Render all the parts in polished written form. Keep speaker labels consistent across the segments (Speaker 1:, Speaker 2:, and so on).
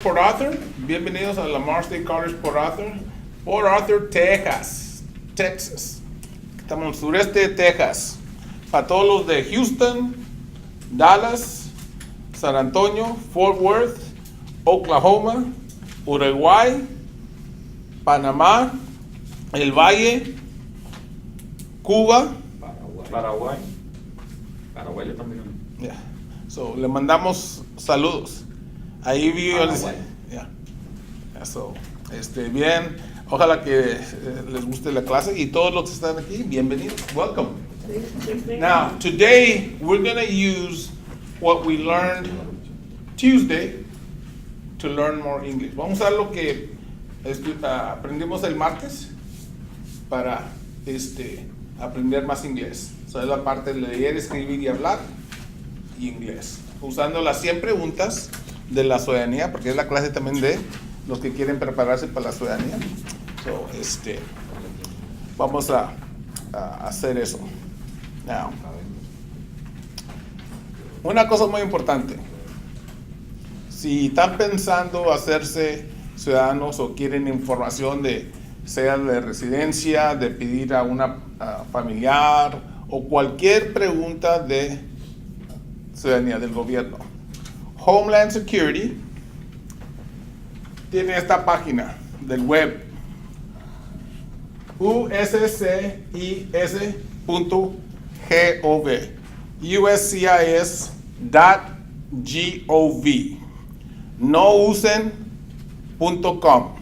Speaker 1: Port Arthur, bienvenidos a Lamar State College Port Arthur, Texas. Estamos en el sureste de Texas. Para todos los de Houston, Dallas, San Antonio, Fort Worth, Oklahoma, Uruguay, Panamá, El Valle, Cuba,
Speaker 2: Paraguay también.
Speaker 1: yeah. So, le mandamos saludos. Ahí vi bien, ojalá que les guste la clase y todos los que están aquí, bienvenidos, welcome. Now, today we're going to use what we learned Tuesday to learn more English. Vamos a ver lo que aprendimos el martes para aprender más inglés. Esa es la parte de leer, escribir y hablar y inglés. Usando las 100 preguntas de la ciudadanía, porque es la clase también de los que quieren prepararse para la ciudadanía. So, vamos a hacer eso. Now, una cosa muy importante. Si están pensando hacerse ciudadanos o quieren información sea de residencia, de pedir a una familiar o cualquier pregunta de ciudadanía del gobierno, Homeland Security tiene esta página del web uscis.gov, uscis.gov. No usen .com.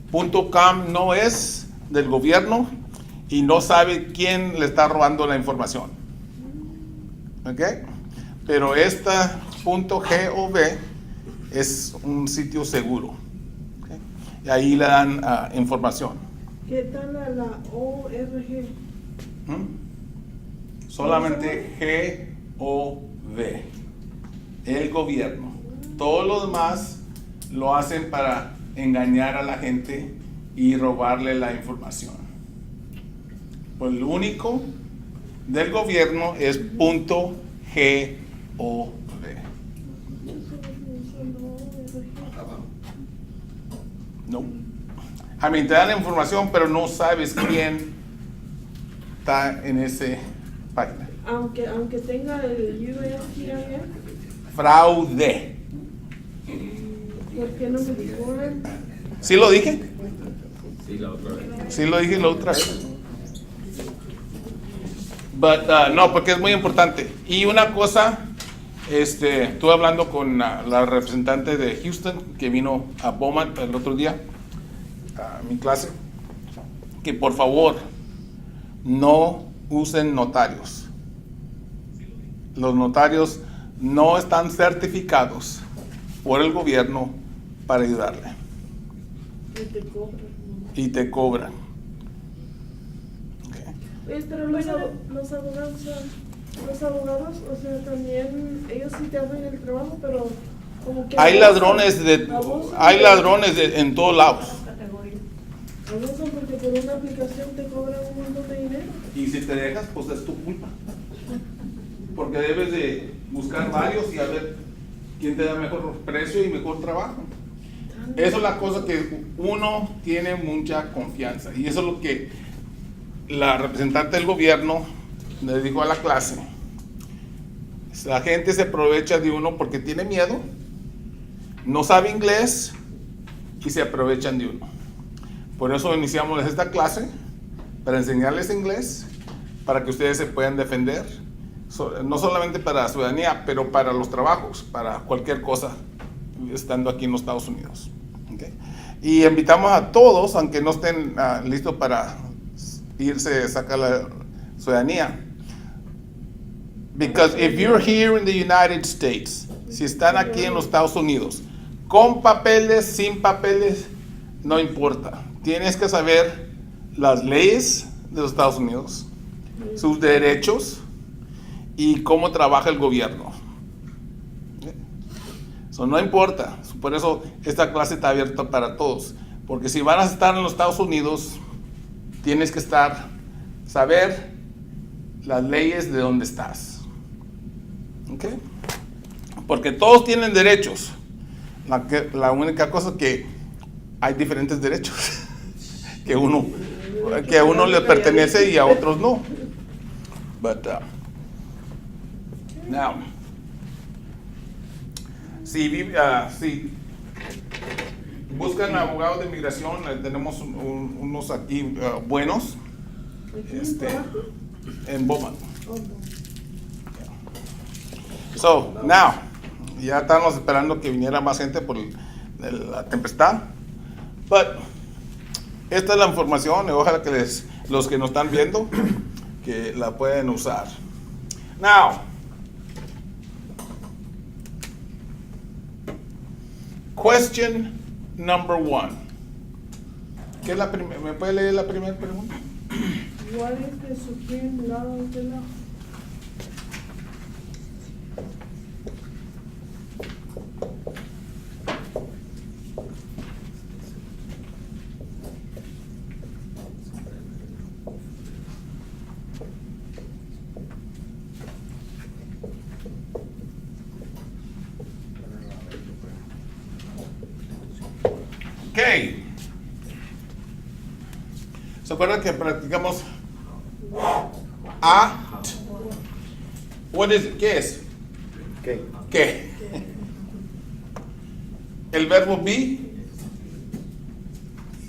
Speaker 1: .com no es del gobierno y no sabe quién le está robando la información. ¿Ok? Pero esta .gov es un sitio seguro. ¿Okay? Y ahí le dan información.
Speaker 3: ¿Qué tal a la ORG?
Speaker 1: Solamente GOV, el gobierno. Todo lo demás lo hacen para engañar a la gente y robarle la información. Pues lo único del gobierno es .gov. No. Te dan la información, pero no sabes quién está en esa página.
Speaker 3: Aunque tenga el USCIS.
Speaker 1: Fraude.
Speaker 3: ¿Por qué no me dijo él?
Speaker 1: ¿Sí lo dije?
Speaker 2: Sí, la otra vez.
Speaker 1: Sí lo dije la otra vez. No, porque es muy importante. Y una cosa, estuve hablando con la representante de Houston que vino a Beaumont el otro día a mi clase, que por favor no usen notarios. Los notarios no están certificados por el gobierno para ayudarle. Y te cobran.
Speaker 3: Pero los abogados, o sea, también ellos sí te hacen el trabajo, pero como que
Speaker 1: Hay ladrones en todos lados.
Speaker 3: abusan porque por una aplicación te cobran un montón de dinero.
Speaker 1: Y si te dejas, pues es tu culpa. Porque debes de buscar varios y a ver quién te da mejor precio y mejor trabajo. Eso es la cosa que uno tiene mucha confianza. Y eso es lo que la representante del gobierno le dijo a la clase. La gente se aprovecha de uno porque tiene miedo, no sabe inglés y se aprovechan de uno. Por eso iniciamos esta clase, para enseñarles inglés, para que ustedes se puedan defender, no solamente para la ciudadanía, pero para los trabajos, para cualquier cosa, estando aquí en los Estados Unidos. ¿Okay? Y invitamos a todos, aunque no estén listos para irse a sacar la ciudadanía. Because if you're here in the United States, si están aquí en los Estados Unidos, con papeles, sin papeles, no importa. Tienes que saber las leyes de los Estados Unidos, sus derechos y cómo trabaja el gobierno. Eso no importa. Por eso esta clase está abierta para todos. Porque si van a estar en los Estados Unidos, tienes que saber las leyes de donde estás. ¿Ok? Porque todos tienen derechos. La única cosa que hay diferentes derechos que a uno le pertenece y a otros no. But now, si buscan abogados de inmigración, tenemos unos aquí buenos en Bowman. So, now, ya estamos esperando que viniera más gente por la tempestad. But, esta es la información y ojalá que los que nos están viendo, que la pueden usar. Now, question number 1. ¿Qué es la ¿Me puede leer la primera pregunta?
Speaker 3: What is the supreme law of the law?
Speaker 1: Okay. ¿Se acuerdan que practicamos at? What is it? ¿Qué es? ¿Qué? El verbo be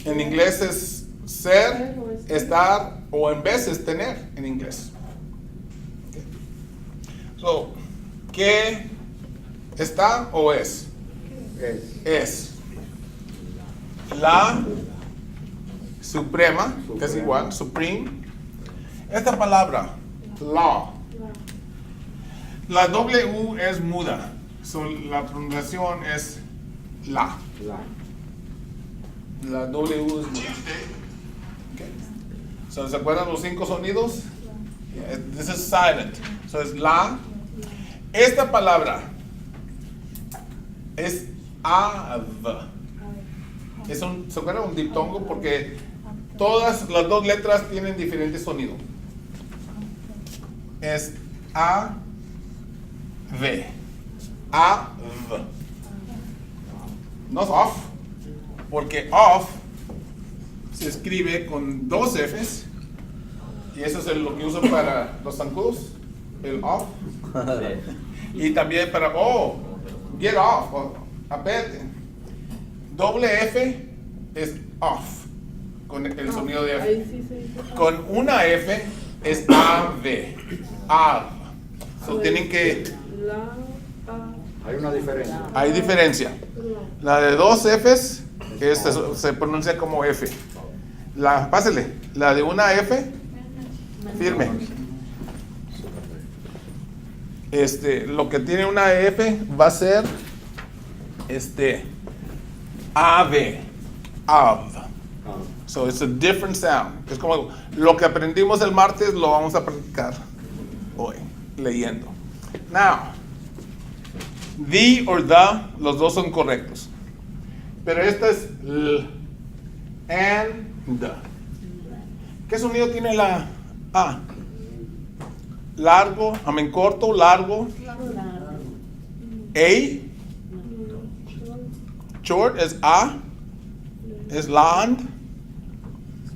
Speaker 1: en inglés es ser, estar o en vez es tener en inglés. Okay. So, ¿qué está o es? Es. La suprema, que es igual, supreme. Esta palabra, law, la W es muda, so la pronunciación es la. La W es muda. Okay. So, ¿se acuerdan los 5 sonidos? Yeah, this is silent. So es la. Esta palabra es av. ¿Se acuerdan? Un diptongo, porque todas las 2 letras tienen diferente sonido. Es A, V. A, V. No es off, porque off se escribe con 2 Fs, y eso es lo que uso para los zancudos, el off. Y también para, get off, apete. Doble F es off, con el sonido de F.
Speaker 3: Ahí sí se dice.
Speaker 1: Con una F es AV, AV. So tienen que,
Speaker 4: Hay una diferencia.
Speaker 1: hay diferencia. La de 2 Fs se pronuncia como F. Pásele, la de una F, firme. Lo que tiene una F va a ser ave, av. So it's a different sound. Es como lo que aprendimos el martes, lo vamos a practicar hoy, leyendo. Now, the or the, los dos son correctos. Pero esta es l, and, the. ¿Qué sonido tiene la A? Largo, corto, largo. A. Short es A, es land,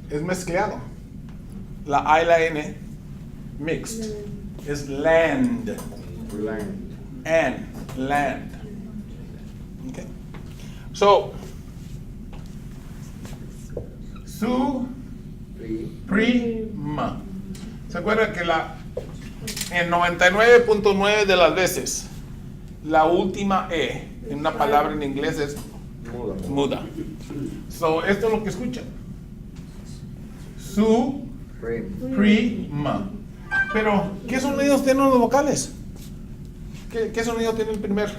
Speaker 1: es mezclado. La A y la N, mixed, es land, and, land. Okay. So, suprema. ¿Se acuerdan que en 99.9 de las veces, la última E en una palabra en inglés es muda? So, esto es lo que escuchan. Suprema. Pero, ¿qué sonidos tienen los vocales? ¿Qué sonido tiene el primer?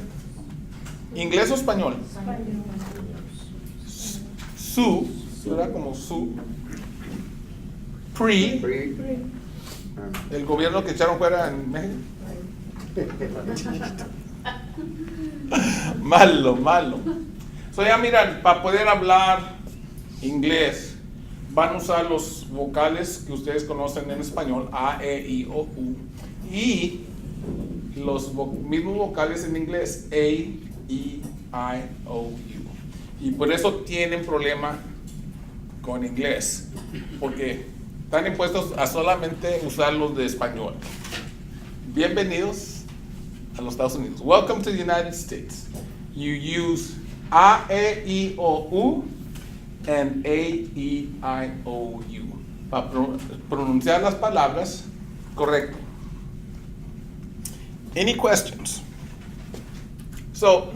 Speaker 1: ¿Inglés o español? Su, ¿verdad? Como su. El gobierno que echaron fuera en México. Malo. So ya miran, para poder hablar inglés, van a usar los vocales que ustedes conocen en español, A, E, I, O, U, y los mismos vocales en inglés, A, I, Y por eso tienen problema con inglés, porque están impuestos a solamente usar los de español. Bienvenidos a los Estados Unidos. Welcome to the United States. You use A, E, I, O, U and A, E, I, O, U para pronunciar las palabras correcto. Any questions? So,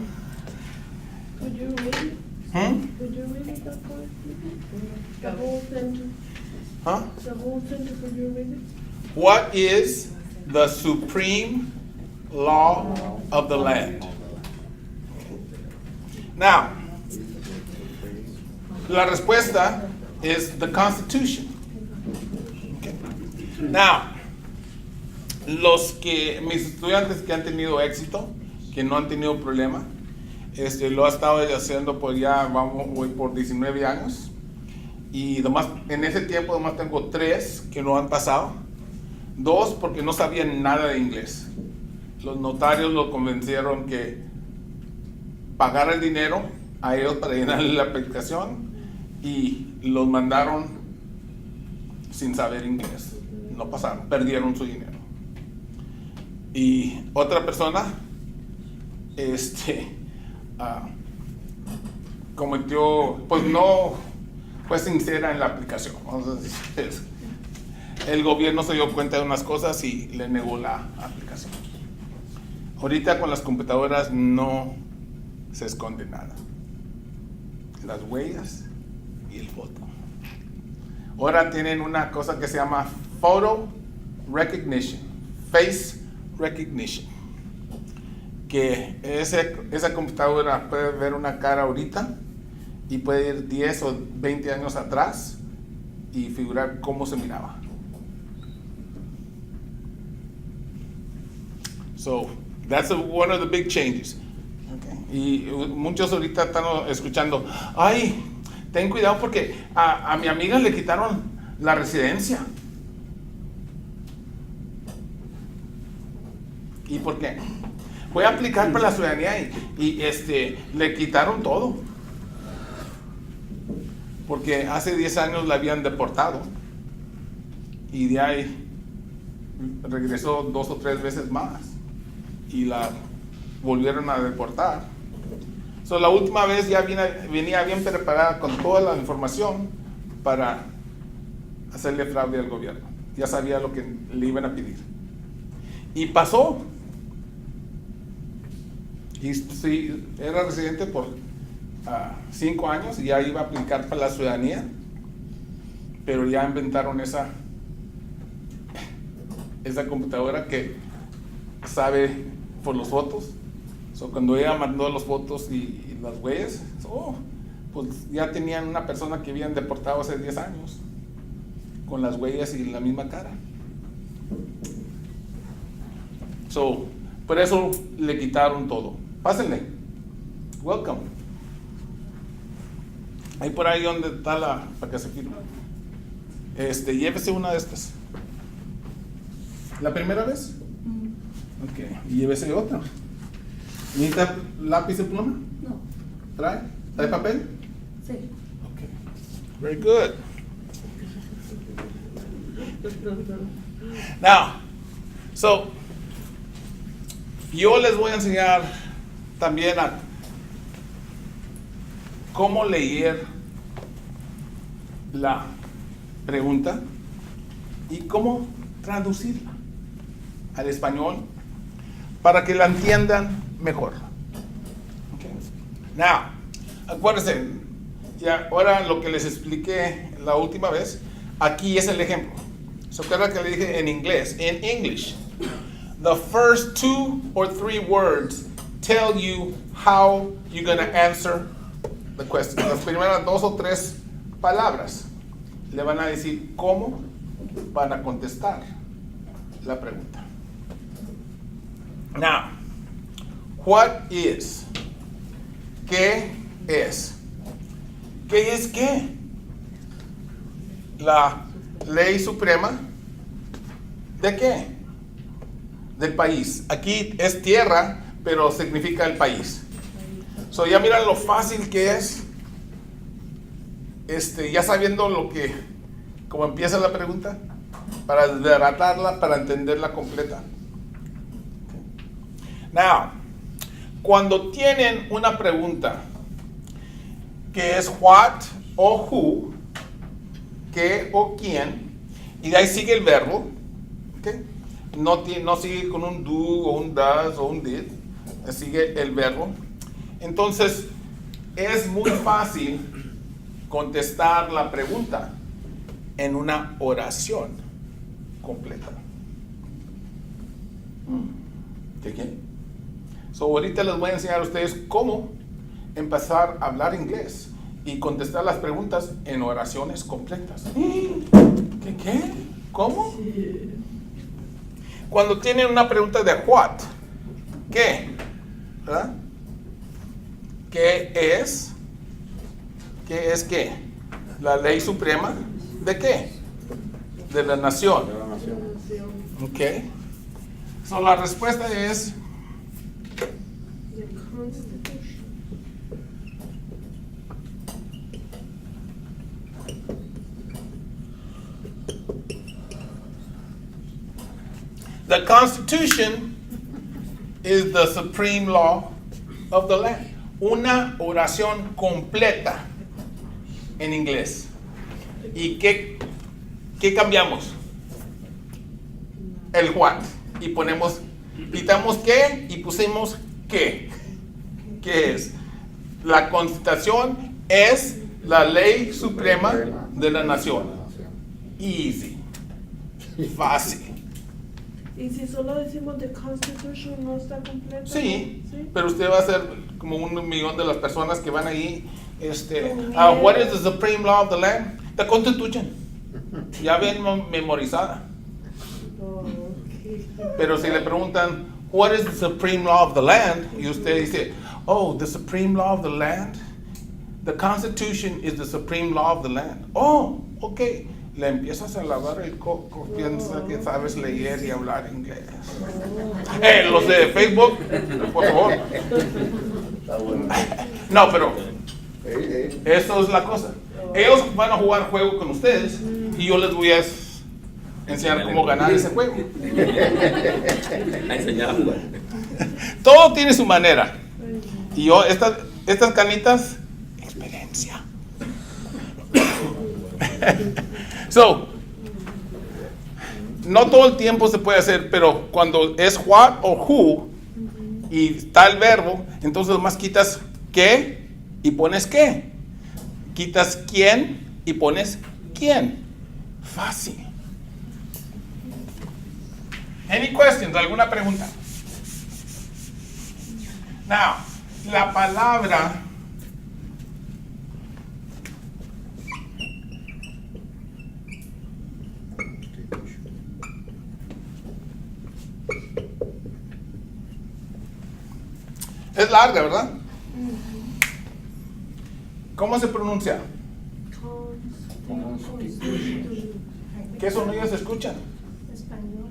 Speaker 3: Could you read it? Could you read it, Dr.? The whole sentence.
Speaker 1: Huh?
Speaker 3: The whole sentence, could you read it?
Speaker 1: What is the supreme law of the land? Now, la respuesta is the Constitution. Okay. Now, mis estudiantes que han tenido éxito, que no han tenido problema, lo ha estado haciendo por voy por 19 años. Y en ese tiempo nomás tengo 3 que no han pasado. 2 porque no sabían nada de inglés. Los notarios lo convencieron que pagara el dinero a ellos para llenarle la aplicación y los mandaron sin saber inglés. No pasaron, perdieron su dinero. Y otra persona cometió, pues no fue sincera en la aplicación. Vamos a decir, el gobierno se dio cuenta de unas cosas y le negó la aplicación. Ahorita con las computadoras no se esconde nada. Las huellas y el foto. Ahora tienen una cosa que se llama Photo Recognition, Face Recognition, que esa computadora puede ver una cara ahorita y puede ir 10 o 20 años atrás y figurar cómo se miraba. So, that's one of the big changes. Okay. Y muchos ahorita están escuchando, ay, ten cuidado porque a mi amiga le quitaron la residencia. ¿Y por qué? Voy a aplicar para la ciudadanía y le quitaron todo. Porque hace 10 años la habían deportado y de ahí regresó 2 o 3 veces más y la volvieron a deportar. So, la última vez ya venía bien preparada con toda la información para hacerle fraude al gobierno. Ya sabía lo que le iban a pedir. Y pasó. Y sí, era residente por 5 años y ya iba a aplicar para la ciudadanía, pero ya inventaron esa computadora que sabe por los fotos. So, cuando ella mandó las fotos y las huellas, pues ya tenían una persona que habían deportado hace 10 años con las huellas y la misma cara. So, por eso le quitaron todo. Pásenle. Welcome. Ahí por ahí donde está para que se firme. Llévese una de estas. ¿La primera vez? Ok. Y llévese otra. ¿Necesita lápiz y pluma?
Speaker 5: No.
Speaker 1: ¿Trae papel?
Speaker 5: Sí.
Speaker 1: Ok. Very good. Now, so, yo les voy a enseñar también a cómo leer la pregunta y cómo traducirla al español para que la entiendan mejor. Okay. Now, acuérdense, ya ahora lo que les expliqué la última vez, aquí es el ejemplo. ¿Se acuerdan que le dije en inglés? In English, the first 2 or 3 words tell you how you're going to answer the question. Las primeras 2 o 3 palabras le van a decir cómo van a contestar la pregunta. Now, what is? ¿Qué es? ¿Qué es qué? La ley suprema ¿de qué? Del país. Aquí es tierra, pero significa el país. So, ya miran lo fácil que es. Ya sabiendo cómo empieza la pregunta, para desbaratarla, para entenderla completa. Now, cuando tienen una pregunta que es what o who, qué o quién, y de ahí sigue el verbo, ¿okay? No sigue con un do o un does o un did, sigue el verbo. Entonces, es muy fácil contestar la pregunta en una oración completa. ¿Qué? So, ahorita les voy a enseñar a ustedes cómo empezar a hablar inglés y contestar las preguntas en oraciones completas. ¿Qué? ¿Cómo? Cuando tienen una pregunta de what, ¿qué? ¿Verdad? ¿Qué es? ¿Qué es qué? La ley suprema ¿de qué? De la nación.
Speaker 4: De la nación.
Speaker 1: Ok. So, la respuesta es
Speaker 3: The Constitution.
Speaker 1: the Constitution is the supreme law of the land. Una oración completa en inglés. ¿Y qué cambiamos? El what. Y quitamos qué y pusimos qué. ¿Qué es? La Constitución es la ley suprema de la nación. Easy. Fácil.
Speaker 3: Y si solo decimos The Constitution, no está completo.
Speaker 1: Sí,
Speaker 3: ¿Sí?
Speaker 1: pero usted va a ser como 1,000,000 de las personas que van ahí. What is the supreme law of the land? The Constitution. Ya ven memorizada.
Speaker 3: Oh, okay.
Speaker 1: Pero si le preguntan, what is the supreme law of the land? Y usted dice, oh, the supreme law of the land? The Constitution is the supreme law of the land. Oh, okay. Le empiezas a lavar el coco, piensa que sabes leer y hablar inglés. Los de Facebook, por favor. No, pero eso es la cosa. Ellos van a jugar juego con ustedes y yo les voy a enseñar cómo ganar ese juego.
Speaker 2: A enseñar a jugar.
Speaker 1: Todo tiene su manera. Y yo, estas canitas, experiencia. So, no todo el tiempo se puede hacer, pero cuando es what o who y está el verbo, entonces nomás quitas qué y pones qué. Quitas quién y pones quién. Fácil. Any questions? ¿Alguna pregunta? Now, la palabra es larga, ¿verdad? ¿Cómo se pronuncia?
Speaker 3: Constitution.
Speaker 1: ¿Qué sonidos se escuchan?
Speaker 5: Español.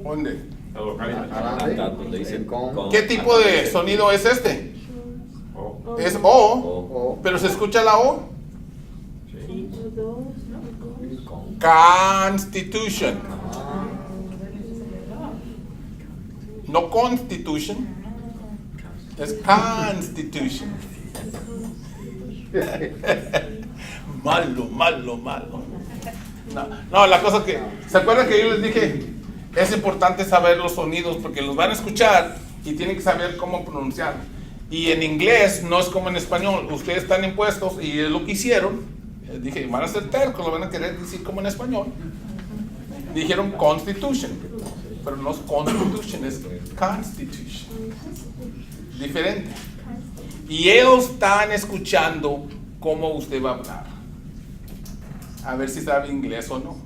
Speaker 1: ¿Dónde?
Speaker 2: Acá donde dicen con.
Speaker 1: ¿Qué tipo de sonido es este?
Speaker 2: O.
Speaker 1: Es O,
Speaker 2: O.
Speaker 1: pero se escucha la O.
Speaker 2: Sí. Con.
Speaker 1: Constitution. No Constitution. Es Constitution. Malo. No, la cosa que, ¿se acuerdan que yo les dije? Es importante saber los sonidos porque los van a escuchar y tienen que saber cómo pronunciar. Y en inglés no es como en español. Ustedes están impuestos y es lo que hicieron. Dije, van a ser tercos, lo van a querer decir como en español. Dijeron Constitution, pero no es Constitution, es Constitution. Diferente. Y ellos están escuchando cómo usted va a hablar. A ver si sabe inglés o no.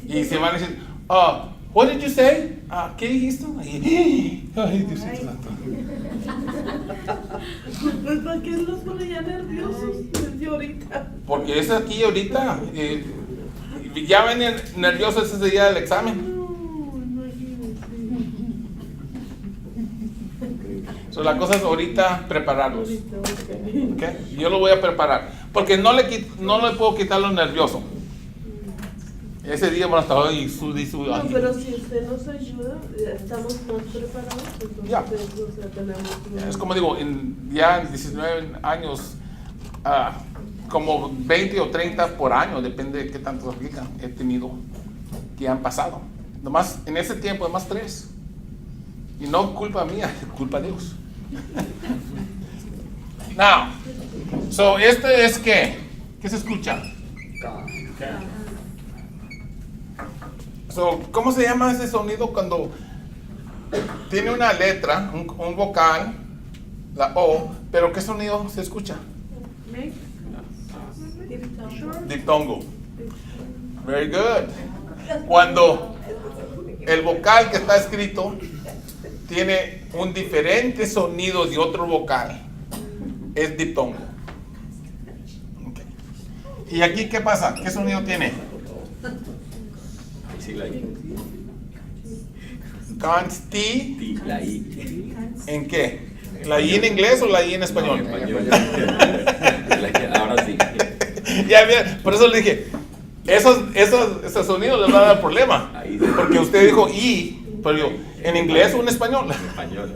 Speaker 1: Y se van a decir, what did you say? ¿Qué dijiste? Ay, Diosito santo.
Speaker 3: Pues ¿para qué los pone ya nerviosos desde ahorita?
Speaker 1: Porque es aquí ahorita. Ya ven nerviosos ese día del examen.
Speaker 3: No, imagínense.
Speaker 1: So, la cosa es ahorita prepararlos.
Speaker 3: Ahorita, ok.
Speaker 1: ¿Okay? Yo lo voy a preparar. Porque no le puedo quitar lo nervioso. Ese día van a estar ahí
Speaker 3: No,
Speaker 1: ay.
Speaker 3: pero si usted nos ayuda, estamos más preparados, entonces
Speaker 1: Ya.
Speaker 3: o sea, tenemos
Speaker 1: Es como digo, ya en 19 años, como 20 o 30 por año, depende de qué tantos aplican, he tenido que han pasado. Nomás en ese tiempo, además 3. Y no culpa mía, culpa de Dios. Now, so este es ¿qué se escucha? So, ¿cómo se llama ese sonido cuando tiene una letra, un vocal, la O, pero qué sonido se escucha? Diptongo. Very good. Cuando el vocal que está escrito tiene un diferente sonido de otro vocal, es diptongo. Okay. ¿Y aquí qué pasa? ¿Qué sonido tiene?
Speaker 5: Sí, la I.
Speaker 1: Consti.
Speaker 5: La I.
Speaker 1: ¿En qué? ¿La I en inglés o la I en español?
Speaker 5: En español. Ahora sí.
Speaker 1: Ya bien, por eso le dije, esos sonidos les van a dar problema.
Speaker 5: Ahí sí.
Speaker 1: Porque usted dijo I, pero yo, ¿en inglés o en español?
Speaker 5: En español.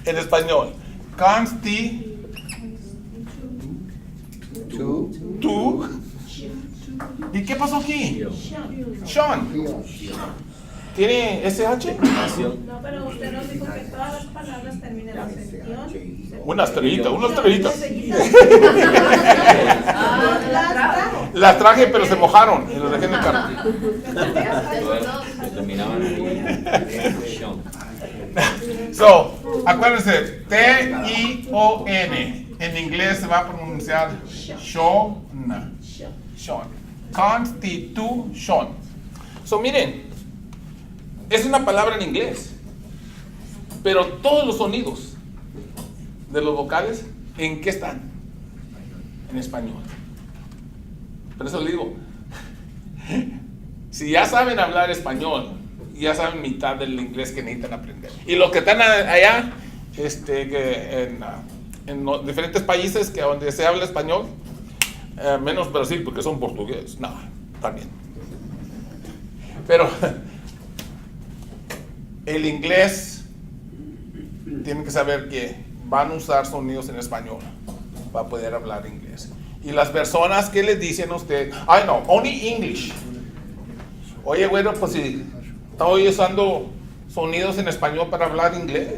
Speaker 1: En español. Consti. Tú. ¿Y qué pasó aquí? Sean. ¿Tiene SH?
Speaker 5: Nación.
Speaker 6: No, pero usted nos dijo que todas las palabras terminan en sección.
Speaker 1: Una estrellita, una estrellita.
Speaker 6: Las
Speaker 1: Las traje, pero se mojaron y los dejé en el carro.
Speaker 5: Todas terminaban en Sean.
Speaker 1: So, acuérdense, T-I-O-N. En inglés se va a pronunciar Sean. Sean. Constitution. So, miren, es una palabra en inglés, pero todos los sonidos de los vocales, ¿en qué están? En español. Por eso le digo, si ya saben hablar español, ya saben mitad del inglés que necesitan aprender. Y los que están allá, en los diferentes países que donde se habla español, menos Brasil porque son portugueses, no, también. Pero el inglés tienen que saber que van a usar sonidos en español para poder hablar inglés. Y las personas que les dicen a usted, ay no, only English. Oye, bueno, pues si estoy usando sonidos en español para hablar inglés.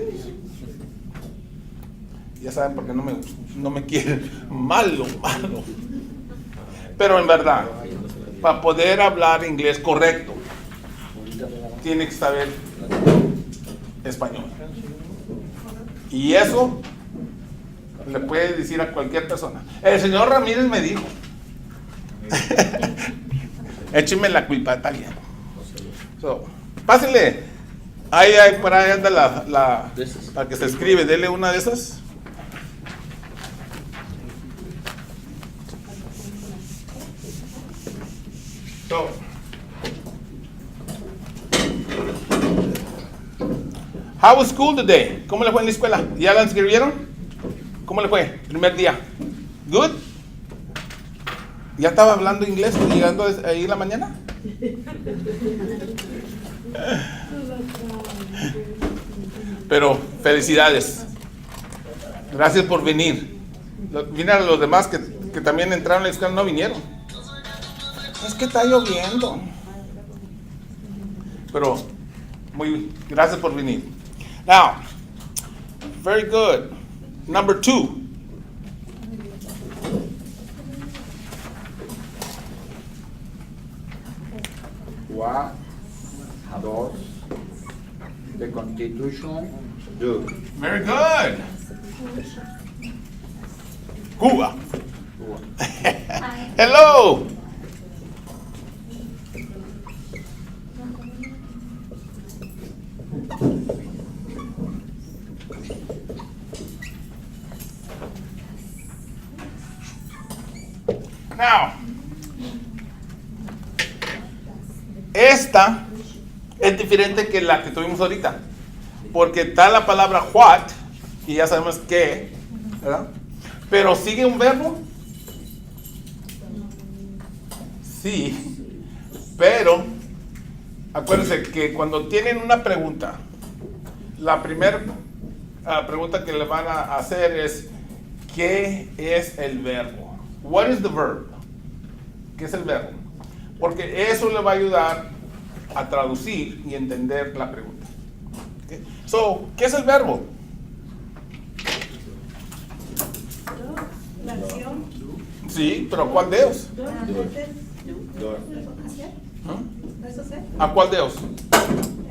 Speaker 1: Ya saben por qué no me quieren. Malo. Pero en verdad, para poder hablar inglés correcto, tiene que saber español. Y eso le puede decir a cualquier persona. El señor Ramírez me dijo. Écheme la culpa, está bien. So, pásenle. Ahí, por ahí anda la que se escribe. Dele una de esas. So, how was school today? ¿Cómo le fue en la escuela? ¿Ya la inscribieron? ¿Cómo le fue? Primer día. Good. ¿Ya estaba hablando inglés llegando ahí en la mañana? Pero felicidades. Gracias por venir. Vinieron los demás que también entraron a la escuela, no vinieron. Es que está lloviendo. Pero gracias por venir. Now, very good. Number 2.
Speaker 2: What does the Constitution do?
Speaker 1: Very good. Cuba. Hello. Now, esta es diferente que la que tuvimos ahorita, porque está la palabra what y ya sabemos qué, ¿verdad? Pero ¿sigue un verbo? Sí, pero acuérdense que cuando tienen una pregunta, la primera pregunta que le van a hacer es ¿qué es el verbo? What is the verb? ¿Qué es el verbo? Porque eso le va a ayudar a traducir y entender la pregunta. Okay. So, ¿qué es el verbo?
Speaker 6: La acción.
Speaker 1: Sí, pero ¿cuál de ellos? ¿Ah?
Speaker 6: ¿Eso hacer?
Speaker 1: ¿A cuál de ellos?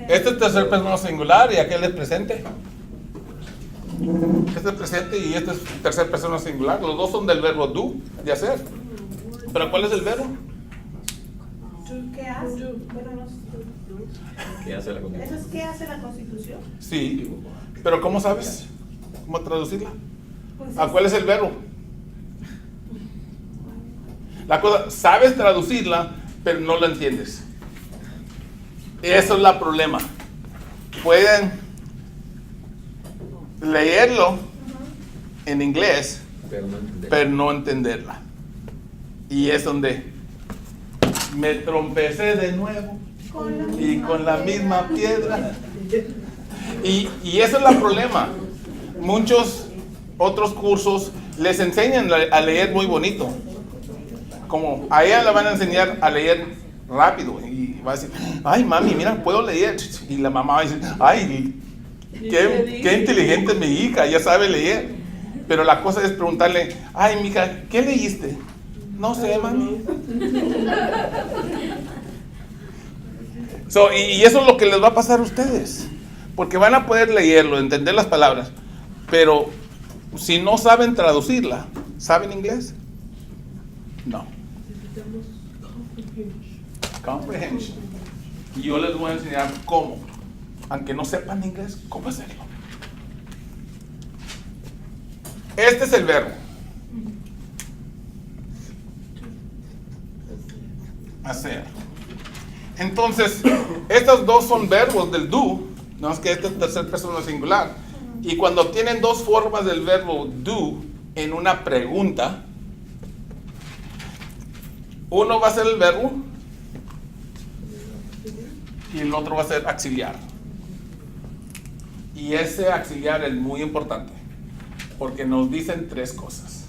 Speaker 1: Este es tercer persona singular y aquel es presente. Este es presente y este es tercer persona singular. Los dos son del verbo do, de hacer. ¿Pero cuál es el verbo?
Speaker 6: ¿Qué hace? Bueno, no sé.
Speaker 5: ¿Qué hace la
Speaker 6: ¿Eso
Speaker 5: Constitución?
Speaker 6: es qué hace la Constitución?
Speaker 1: Sí, pero ¿cómo sabes? ¿Cómo traducirla?
Speaker 6: Pues
Speaker 1: ¿A cuál es el verbo? La cosa, sabes traducirla, pero no la entiendes. Eso es el problema. Pueden leerlo en inglés,
Speaker 5: Pero no entender.
Speaker 1: pero no entenderla. Y es donde me trompecé de nuevo y con la misma piedra. Y eso es el problema. Muchos otros cursos les enseñan a leer muy bonito. Como a ella le van a enseñar a leer rápido y va a decir, ay mami, mira, puedo leer. Y la mamá va a decir, ay, qué inteligente es mi hija, ya sabe leer. Pero la cosa es preguntarle, ay mija, ¿qué leíste? No sé, mami. Y eso es lo que les va a pasar a ustedes. Porque van a poder leerlo, entender las palabras. Pero si no saben traducirla, ¿saben inglés? No. Comprehension. Y yo les voy a enseñar cómo, aunque no sepan inglés, cómo hacerlo. Este es el verbo. Hacer. Entonces, estos dos son verbos del do, no es que este es tercer persona singular. Y cuando tienen dos formas del verbo do en una pregunta, uno va a ser el verbo y el otro va a ser auxiliar. Y ese auxiliar es muy importante porque nos dicen tres cosas.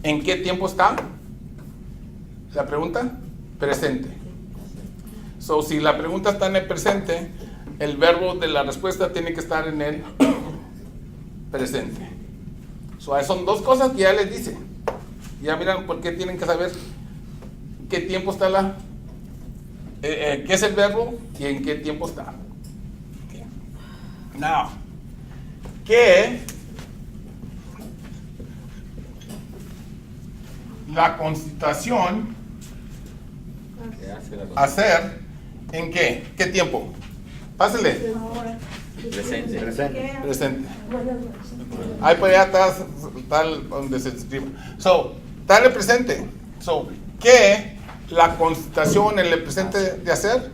Speaker 1: ¿En qué tiempo está? La pregunta, presente. So, si la pregunta está en el presente, el verbo de la respuesta tiene que estar en el presente. So, son dos cosas que ya les dice. Ya miran por qué tienen que saber qué tiempo está qué es el verbo y en qué tiempo está. Okay. Now, que la Constitución
Speaker 5: ¿Qué hace la Constitución?
Speaker 1: hacer en qué tiempo. Pásale.
Speaker 6: ahora.
Speaker 5: Presente.
Speaker 6: ¿Qué?
Speaker 1: Presente. Ahí por allá está donde se escribe. So, está el presente. So, ¿qué la Constitución en el presente de hacer?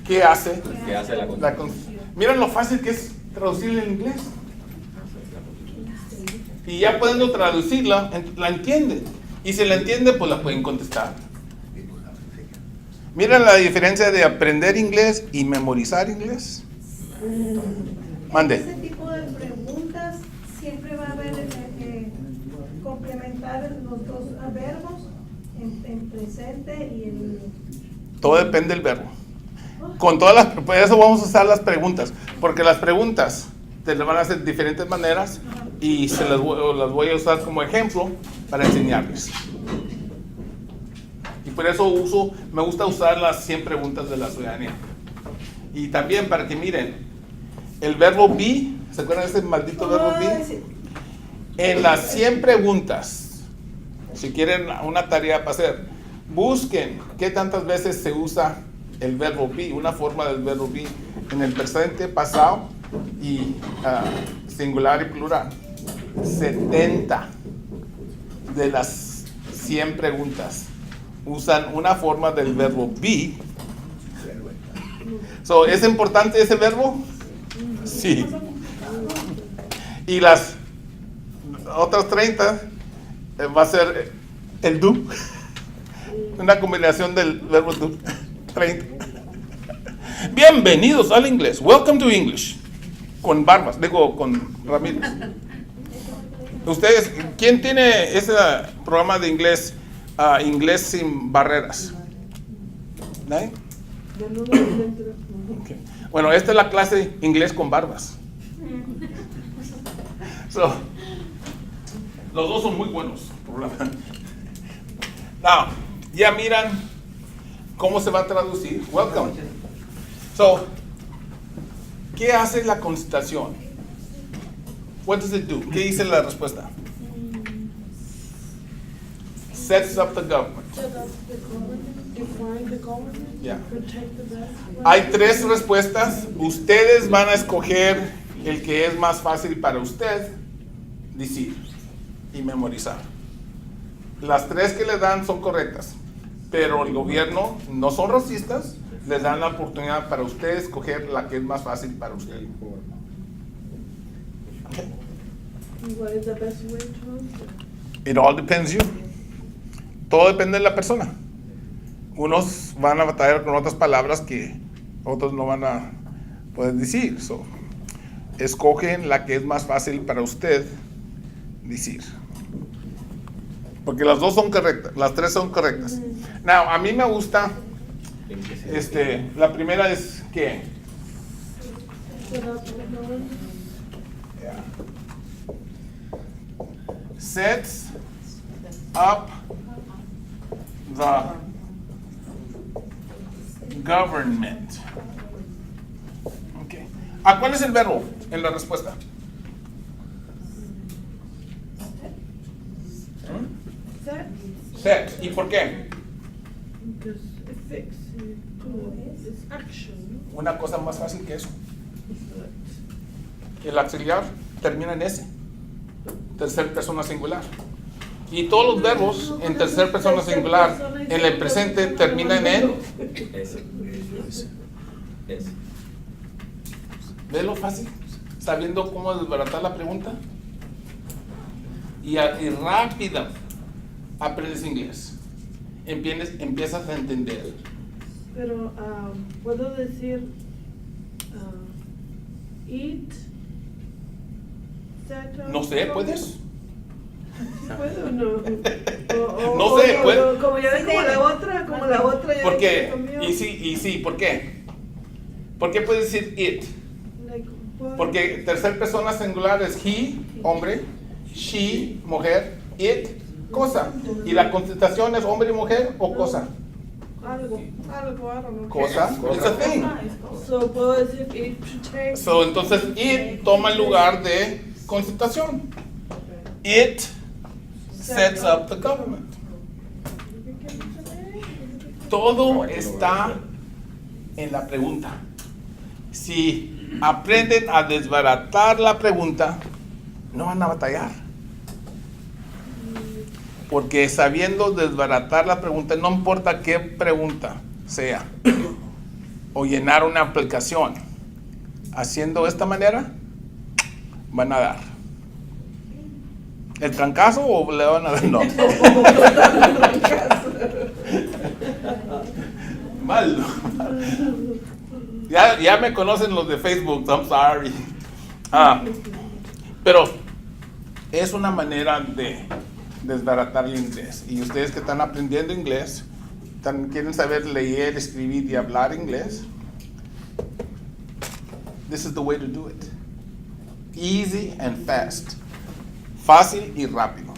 Speaker 1: ¿Qué hace?
Speaker 5: ¿Qué hace la
Speaker 1: La
Speaker 5: Constitución?
Speaker 1: Miren lo fácil que es traducirla en inglés. Y ya pudiendo traducirla, la entienden. Y si la entienden, pues la pueden contestar. Miren la diferencia de aprender inglés y memorizar inglés. Mande.
Speaker 6: Ese tipo de preguntas siempre va a haber complementar los dos verbos en presente y en...
Speaker 1: Todo depende del verbo. Con todas por eso vamos a usar las preguntas, porque las preguntas te las van a hacer de diferentes maneras y las voy a usar como ejemplo para enseñarles. Y por eso me gusta usar las 100 preguntas de la ciudadanía. Y también para que miren, el verbo be, ¿se acuerdan de ese maldito verbo be? En las 100 preguntas, si quieren una tarea para hacer, busquen qué tantas veces se usa el verbo be, una forma del verbo be en el presente, pasado y singular y plural. 70 de las 100 preguntas usan una forma del verbo be So, ¿es importante ese verbo? Sí. Y las otras 30 va a ser el do. Una combinación del verbo do. 30. Bienvenidos al inglés. Welcome to English. Con Barbas, digo, con Ramírez. Ustedes, ¿quién tiene ese programa de inglés, Inglés sin barreras? ¿Nadie?
Speaker 3: Del 1 al 33.
Speaker 1: Okay. Bueno, esta es la clase inglés con barbas. So, los dos son muy buenos. Now, ya miran cómo se va a traducir. Welcome. So, ¿qué hace la constitución? What does it do? ¿Qué dice la respuesta? Sets up the government.
Speaker 3: Set up the government, define the government,
Speaker 1: Yeah.
Speaker 3: protect the best.
Speaker 1: Hay 3 respuestas. Ustedes van a escoger el que es más fácil para usted decir y memorizar. Las 3 que le dan son correctas, pero el gobierno no son racistas, les dan la oportunidad para usted escoger la que es más fácil para usted. Okay.
Speaker 3: What is the best way to answer?
Speaker 1: It all depends you. Todo depende de la persona. Unos van a batallar con otras palabras que otros no van a poder decir. So, escogen la que es más fácil para usted decir. Porque las 2 son correctas, las 3 son correctas. Now, a mí me gusta, la primera es ¿qué?
Speaker 3: Set up the government.
Speaker 1: Sets up the government. Okay. ¿A cuál es el verbo en la respuesta?
Speaker 3: Set,
Speaker 1: Set. ¿Y por qué?
Speaker 3: because it fix, it's action.
Speaker 1: Una cosa más fácil que eso. El auxiliar termina en S. Tercer persona singular. Y todos los verbos en tercer persona singular en el presente terminan en
Speaker 5: Ese. Ese.
Speaker 1: ¿ves lo fácil? Sabiendo cómo desbaratar la pregunta. Y rápida aprendes inglés. Empiezas a entender.
Speaker 3: Pero puedo decir eat, set up.
Speaker 1: No sé, ¿puedes?
Speaker 3: ¿Sí puedo o no?
Speaker 1: No sé, ¿puedes?
Speaker 3: Como ya ven, como la otra ya
Speaker 1: ¿Por qué?
Speaker 3: se cambió.
Speaker 1: Y sí, ¿por qué? ¿Por qué puedes decir it?
Speaker 3: Like, puedo-
Speaker 1: Porque tercer persona singular es he, hombre, she, mujer, it, cosa. Y la contestación es hombre y mujer o cosa.
Speaker 3: Algo, I don't know.
Speaker 1: Cosa, it's a thing.
Speaker 3: So puedo decir it protect.
Speaker 1: So, entonces it toma el lugar de contestación. It sets up the government. Todo está en la pregunta. Si aprenden a desbaratar la pregunta, no van a batallar. Porque sabiendo desbaratar la pregunta, no importa qué pregunta sea, o llenar una aplicación, haciendo de esta manera, van a dar. ¿El trancazo o le van a dar? No. Malo. Ya me conocen los de Facebook, I'm sorry. Pero es una manera de desbaratar el inglés. Y ustedes que están aprendiendo inglés, quieren saber leer, escribir y hablar inglés, this is the way to do it. Easy and fast. Fácil y rápido.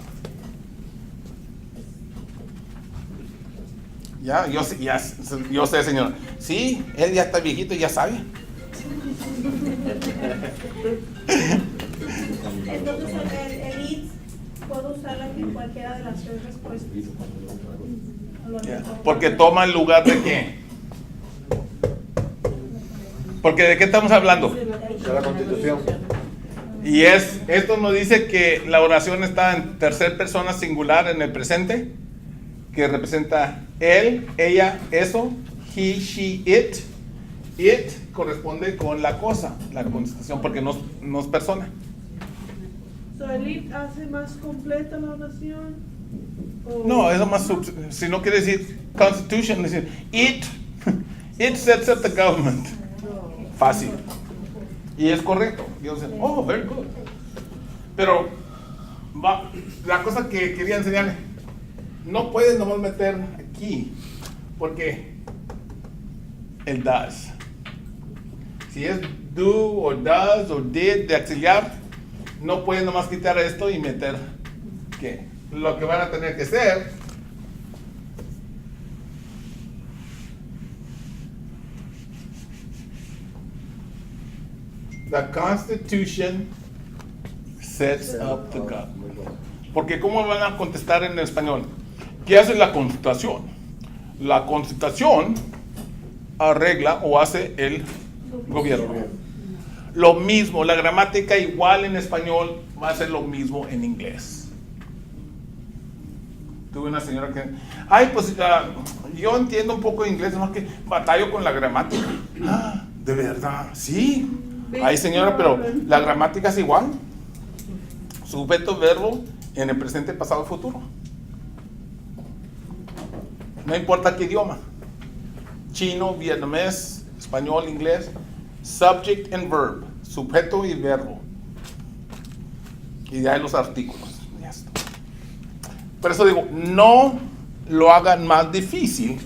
Speaker 1: Ya, yo sé, señor. Sí, él ya está viejito y ya sabe.
Speaker 6: Entonces el it puedo usarla en cualquiera de las 3 respuestas.
Speaker 1: Ya, porque toma el lugar de qué. Porque ¿de qué estamos hablando?
Speaker 4: De la Constitución.
Speaker 1: Y esto nos dice que la oración está en tercer persona singular en el presente, que representa él, ella, eso, he, she, it, It corresponde con la cosa, la constitución, porque no es persona.
Speaker 3: So, ¿el it hace más completa la oración? ¿O-
Speaker 1: No, eso más, si no quiere decir constitution, decir it sets up the government. Fácil. Y es correcto. Y yo sé, oh, very good. Pero la cosa que quería enseñarle, no puedes nomás meter aquí, porque el does. Si es do o does o did de auxiliar, no puedes nomás quitar esto y meter que lo que van a tener que hacer the Constitution sets up the government. Porque ¿cómo van a contestar en español? ¿Qué hace la Constitución? La Constitución arregla o hace el gobierno. Lo mismo, la gramática igual en español va a ser lo mismo en inglés. Tuve una señora que, pues yo entiendo un poco de inglés, más que batallo con la gramática. Ah, ¿de verdad? Sí. Ay, señora, pero la gramática es igual. Sujeto, verbo en el presente, pasado y futuro. No importa qué idioma. Chino, vietnamés, español, inglés. Subject and verb. Sujeto y verbo. Y de ahí los artículos. Ya está. Por eso digo, no lo hagan más difícil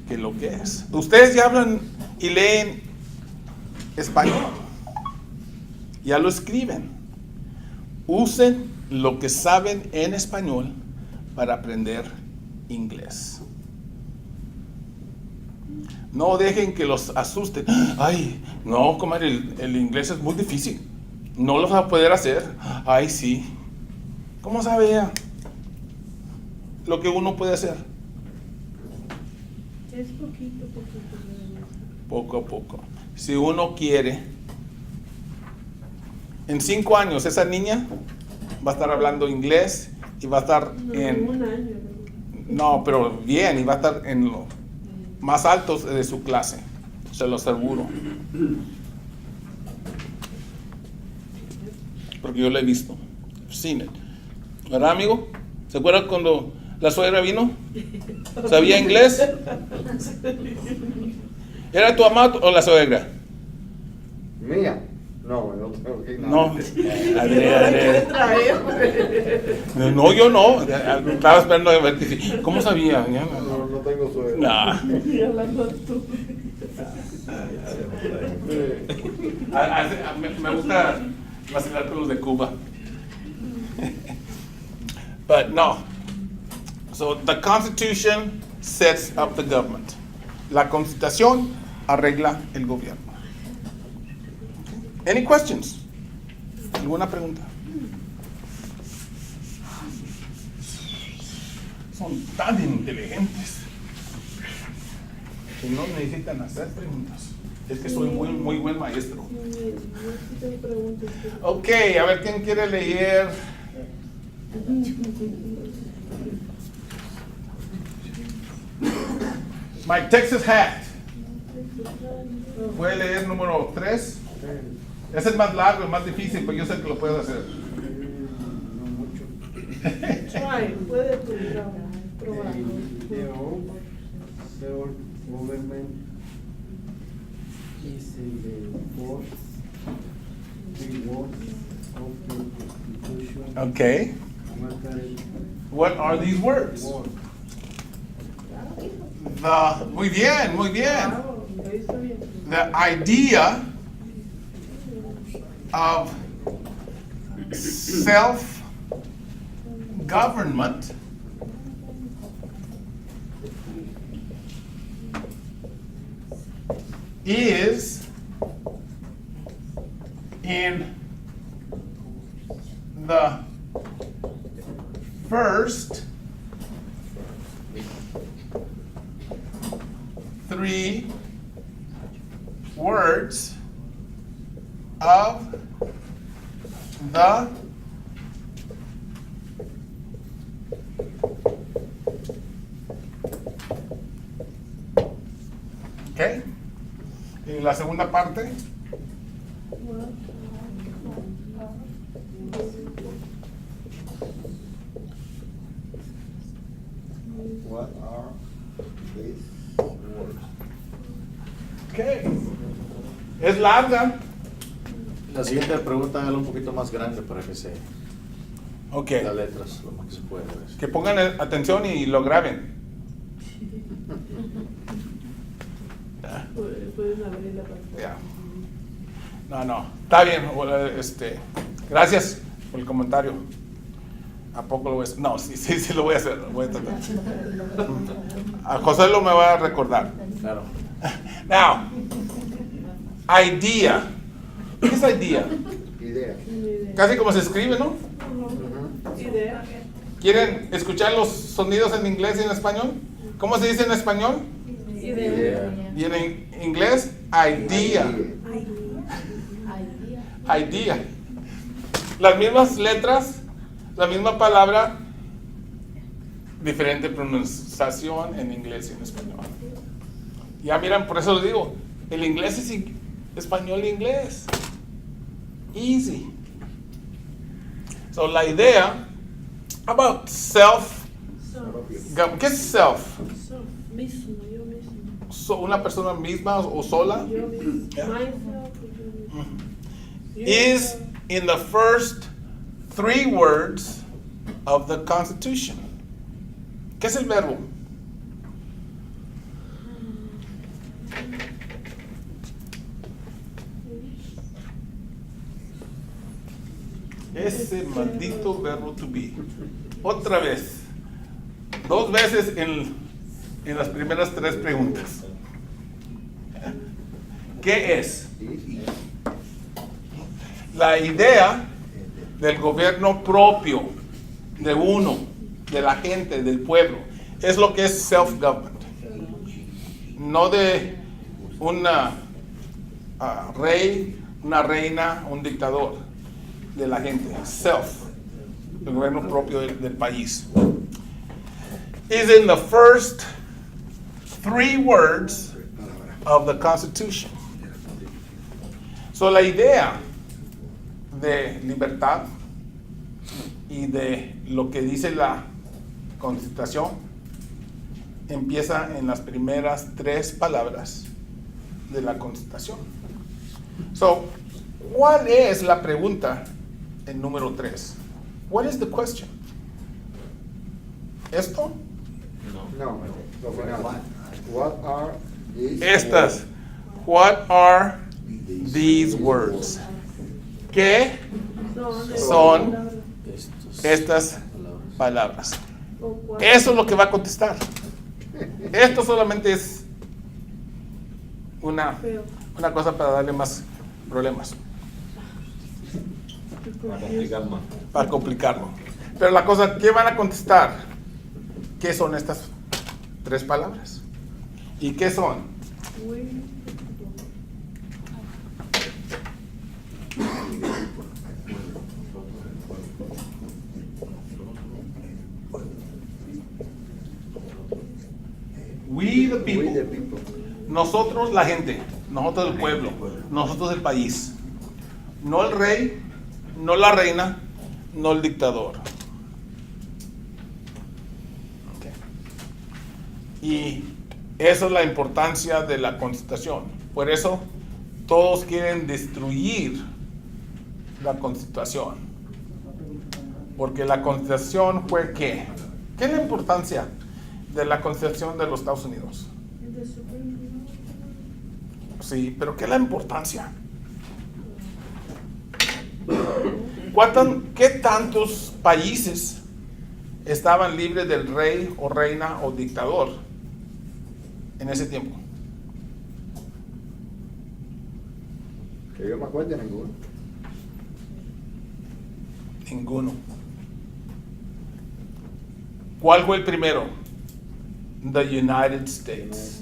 Speaker 1: que lo que es. Ustedes ya hablan y leen español. Ya lo escriben. Usen lo que saben en español para aprender inglés. No dejen que los asusten. Ay, no, comadre, el inglés es muy difícil. No lo vas a poder hacer. Ay, sí. ¿Cómo sabe ella lo que uno puede hacer?
Speaker 3: Es poquito.
Speaker 1: Poco a poco. Si uno quiere, en 5 años esa niña va a estar hablando inglés y va a estar en...
Speaker 3: Un año.
Speaker 1: No, pero bien, y va a estar en lo más altos de su clase, se lo aseguro. Porque yo lo he visto. Seen it. ¿Verdad, amigo? ¿Se acuerdan cuando la suegra vino? ¿Sabía inglés? ¿Era tu mamá o la suegra?
Speaker 2: Mía. No, no tengo que
Speaker 1: No. Adre. No, yo no. Estaba esperando a ver que sí. ¿Cómo sabía? Ya
Speaker 2: No, no tengo suegra.
Speaker 1: Nah.
Speaker 3: Y hablando tú.
Speaker 1: Me gusta vacilar con los de Cuba. But no. So the Constitution sets up the government. La Constitución arregla el gobierno. Any questions? ¿Alguna pregunta? Son tan inteligentes que no necesitan hacer preguntas. Es que soy muy buen maestro. Ok, a ver quién quiere leer. My Texas Hat. ¿Puede leer número 3? Es el más largo, el más difícil, pero yo sé que lo puedo hacer.
Speaker 2: No mucho.
Speaker 3: Try, puede probarlo.
Speaker 4: Self-government is the fourth three words of the Constitution.
Speaker 1: Okay. What are these words? Muy bien, muy bien.
Speaker 3: Wow, lo hizo bien.
Speaker 1: The idea of self-government is in the first 3 words of the okay. la segunda parte.
Speaker 2: What are these words?
Speaker 1: Okay. Es larga.
Speaker 7: La siguiente pregunta hágala un poquito más grande para que se
Speaker 1: Ok.
Speaker 7: las letras lo más que se pueda ver.
Speaker 1: Que pongan atención y lo graben.
Speaker 3: Pueden abrir la pantalla.
Speaker 1: Ya. No. Está bien. Gracias por el comentario. ¿A poco lo voy a hacer? No, sí lo voy a hacer. Lo voy a tratar. A José lo me va a recordar.
Speaker 7: Claro.
Speaker 1: Now, idea. ¿Qué es idea?
Speaker 2: Idea.
Speaker 1: Casi como se escribe, ¿no?
Speaker 3: Idea.
Speaker 1: ¿Quieren escuchar los sonidos en inglés y en español? ¿Cómo se dice en español?
Speaker 3: Idea.
Speaker 1: Y en inglés, idea. Idea. Las mismas letras, la misma palabra, diferente pronunciación en inglés y en español. Ya miran, por eso les digo, el inglés es español e inglés. Easy. So la idea about self, ¿qué es self?
Speaker 3: Mismo, yo mismo.
Speaker 1: Una persona misma o sola.
Speaker 3: Yo mismo.
Speaker 1: Yeah.
Speaker 3: Myself, yo mismo.
Speaker 1: Is in the first 3 words of the Constitution. ¿Qué es el verbo? Ese maldito verbo to be. Otra vez. 2 veces en las primeras 3 preguntas. ¿Qué es? La idea del gobierno propio, de uno, de la gente, del pueblo, es lo que es self-government. No de una rey, una reina, un dictador, de la gente. Self, el gobierno propio del país. Is in the first 3 words of the Constitution. So la idea de libertad y de lo que dice la Constitución empieza en las primeras 3 palabras de la Constitución. So, ¿cuál es la pregunta en número 3? What is the question? ¿Esto?
Speaker 2: No, lo final. What are these
Speaker 1: Estas. What are these words? ¿Qué son estas palabras? Eso es lo que va a contestar. Esto solamente es una cosa para darle más problemas,
Speaker 5: Para complicar más.
Speaker 1: para complicarlo. Pero la cosa, ¿qué van a contestar? ¿Qué son estas 3 palabras? ¿Y qué son? We the people.
Speaker 2: We the people.
Speaker 1: Nosotros la gente, nosotros el pueblo, nosotros el país. No el rey, no la reina, no el dictador. Okay. Y eso es la importancia de la Constitución. Por eso todos quieren destruir la Constitución. Porque la Constitución fue ¿qué? ¿Qué es la importancia de la Constitución de los Estados Unidos? Sí, pero ¿qué es la importancia? ¿Qué tantos países estaban libres del rey o reina o dictador en ese tiempo?
Speaker 2: Que yo me acuerdo de ninguno.
Speaker 1: Ninguno. ¿Cuál fue el primero? The United States.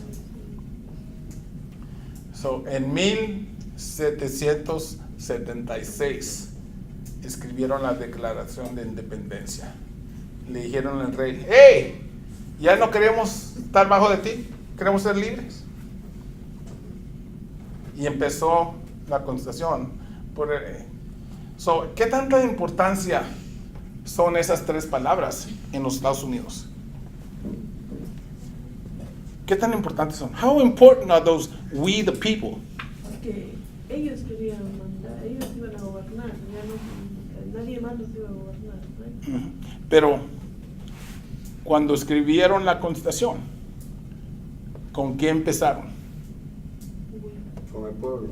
Speaker 1: So, en 1776 escribieron la Declaración de Independencia. Le dijeron al rey, ¡hey! Ya no queremos estar bajo de ti, queremos ser libres. y empezó la Constitución. ¿Qué tanta importancia son esas 3 palabras en los Estados Unidos? ¿Qué tan importantes son? How important are those we the people?
Speaker 3: Que ellos querían mandar, ellos iban a gobernar, ya no, nadie más los iba a gobernar, ¿no?
Speaker 1: Pero cuando escribieron la Constitución, ¿con qué empezaron?
Speaker 2: Con el pueblo.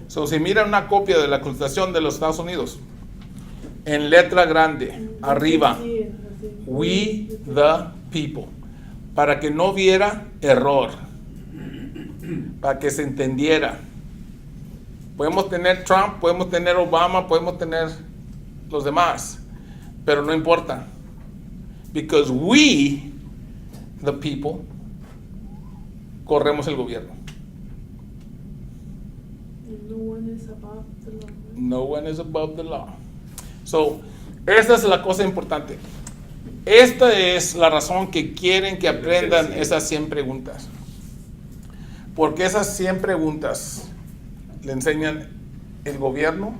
Speaker 1: Si miran una copia de la Constitución de los Estados Unidos, en letra grande, arriba,
Speaker 3: Sí, así.
Speaker 1: we the people, para que no hubiera error, para que se entendiera. Podemos tener Trump, podemos tener Obama, podemos tener los demás, pero no importa, because we the people corremos el gobierno.
Speaker 3: No one is above the law, right?
Speaker 1: No one is above the law. Esta es la cosa importante. Esta es la razón que quieren que aprendan esas 100 preguntas. Porque esas 100 preguntas le enseñan el gobierno,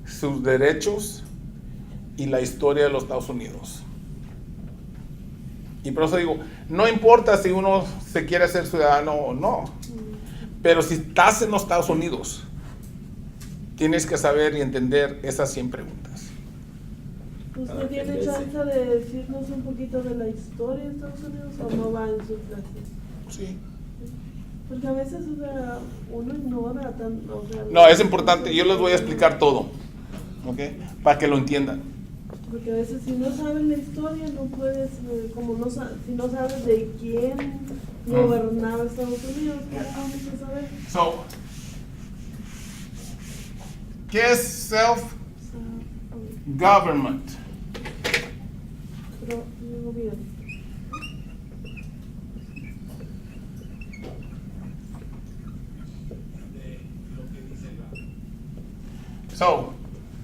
Speaker 1: sus derechos y la historia de los Estados Unidos. Y por eso digo, no importa si uno se quiere ser ciudadano o no, pero si estás en los Estados Unidos, tienes que saber y entender esas 100 preguntas.
Speaker 3: ¿Usted tiene chance de decirnos un poquito de la historia de Estados Unidos o no va en su clase?
Speaker 1: Sí.
Speaker 3: Porque a veces, o sea, uno ignora tanto. O sea,
Speaker 1: No, es importante, yo les voy a explicar todo, ¿ok? Para que lo entiendan.
Speaker 3: Porque a veces si no sabes la historia no puedes, como no si no sabes de quién gobernaba Estados Unidos, ¿cómo vamos a saber?
Speaker 1: ¿Qué es self-government?
Speaker 3: Pero el gobierno.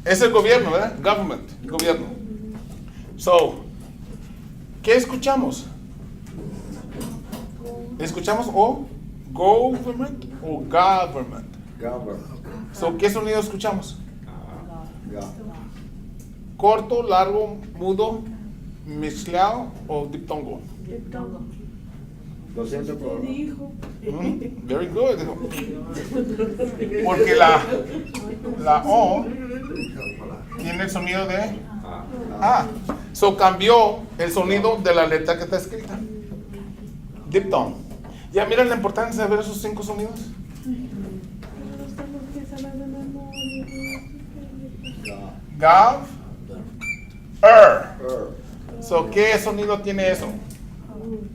Speaker 1: Es el gobierno, ¿verdad? Government, el gobierno. ¿Qué escuchamos? ¿Escuchamos o government o government?
Speaker 2: Government.
Speaker 1: ¿Qué sonido escuchamos?
Speaker 2: Ga.
Speaker 1: ¿Corto, largo, mudo, mezclado o diptongo?
Speaker 2: Lo siento
Speaker 3: Usted
Speaker 2: por...
Speaker 3: dijo.
Speaker 1: Very good. Porque la O tiene el sonido de A. Cambió el sonido de la letra que está escrita. Diptong. Ya miren la importancia de ver esos 5 sonidos.
Speaker 3: Pero tenemos que saber de memoria.
Speaker 1: Gav, ¿qué sonido tiene eso?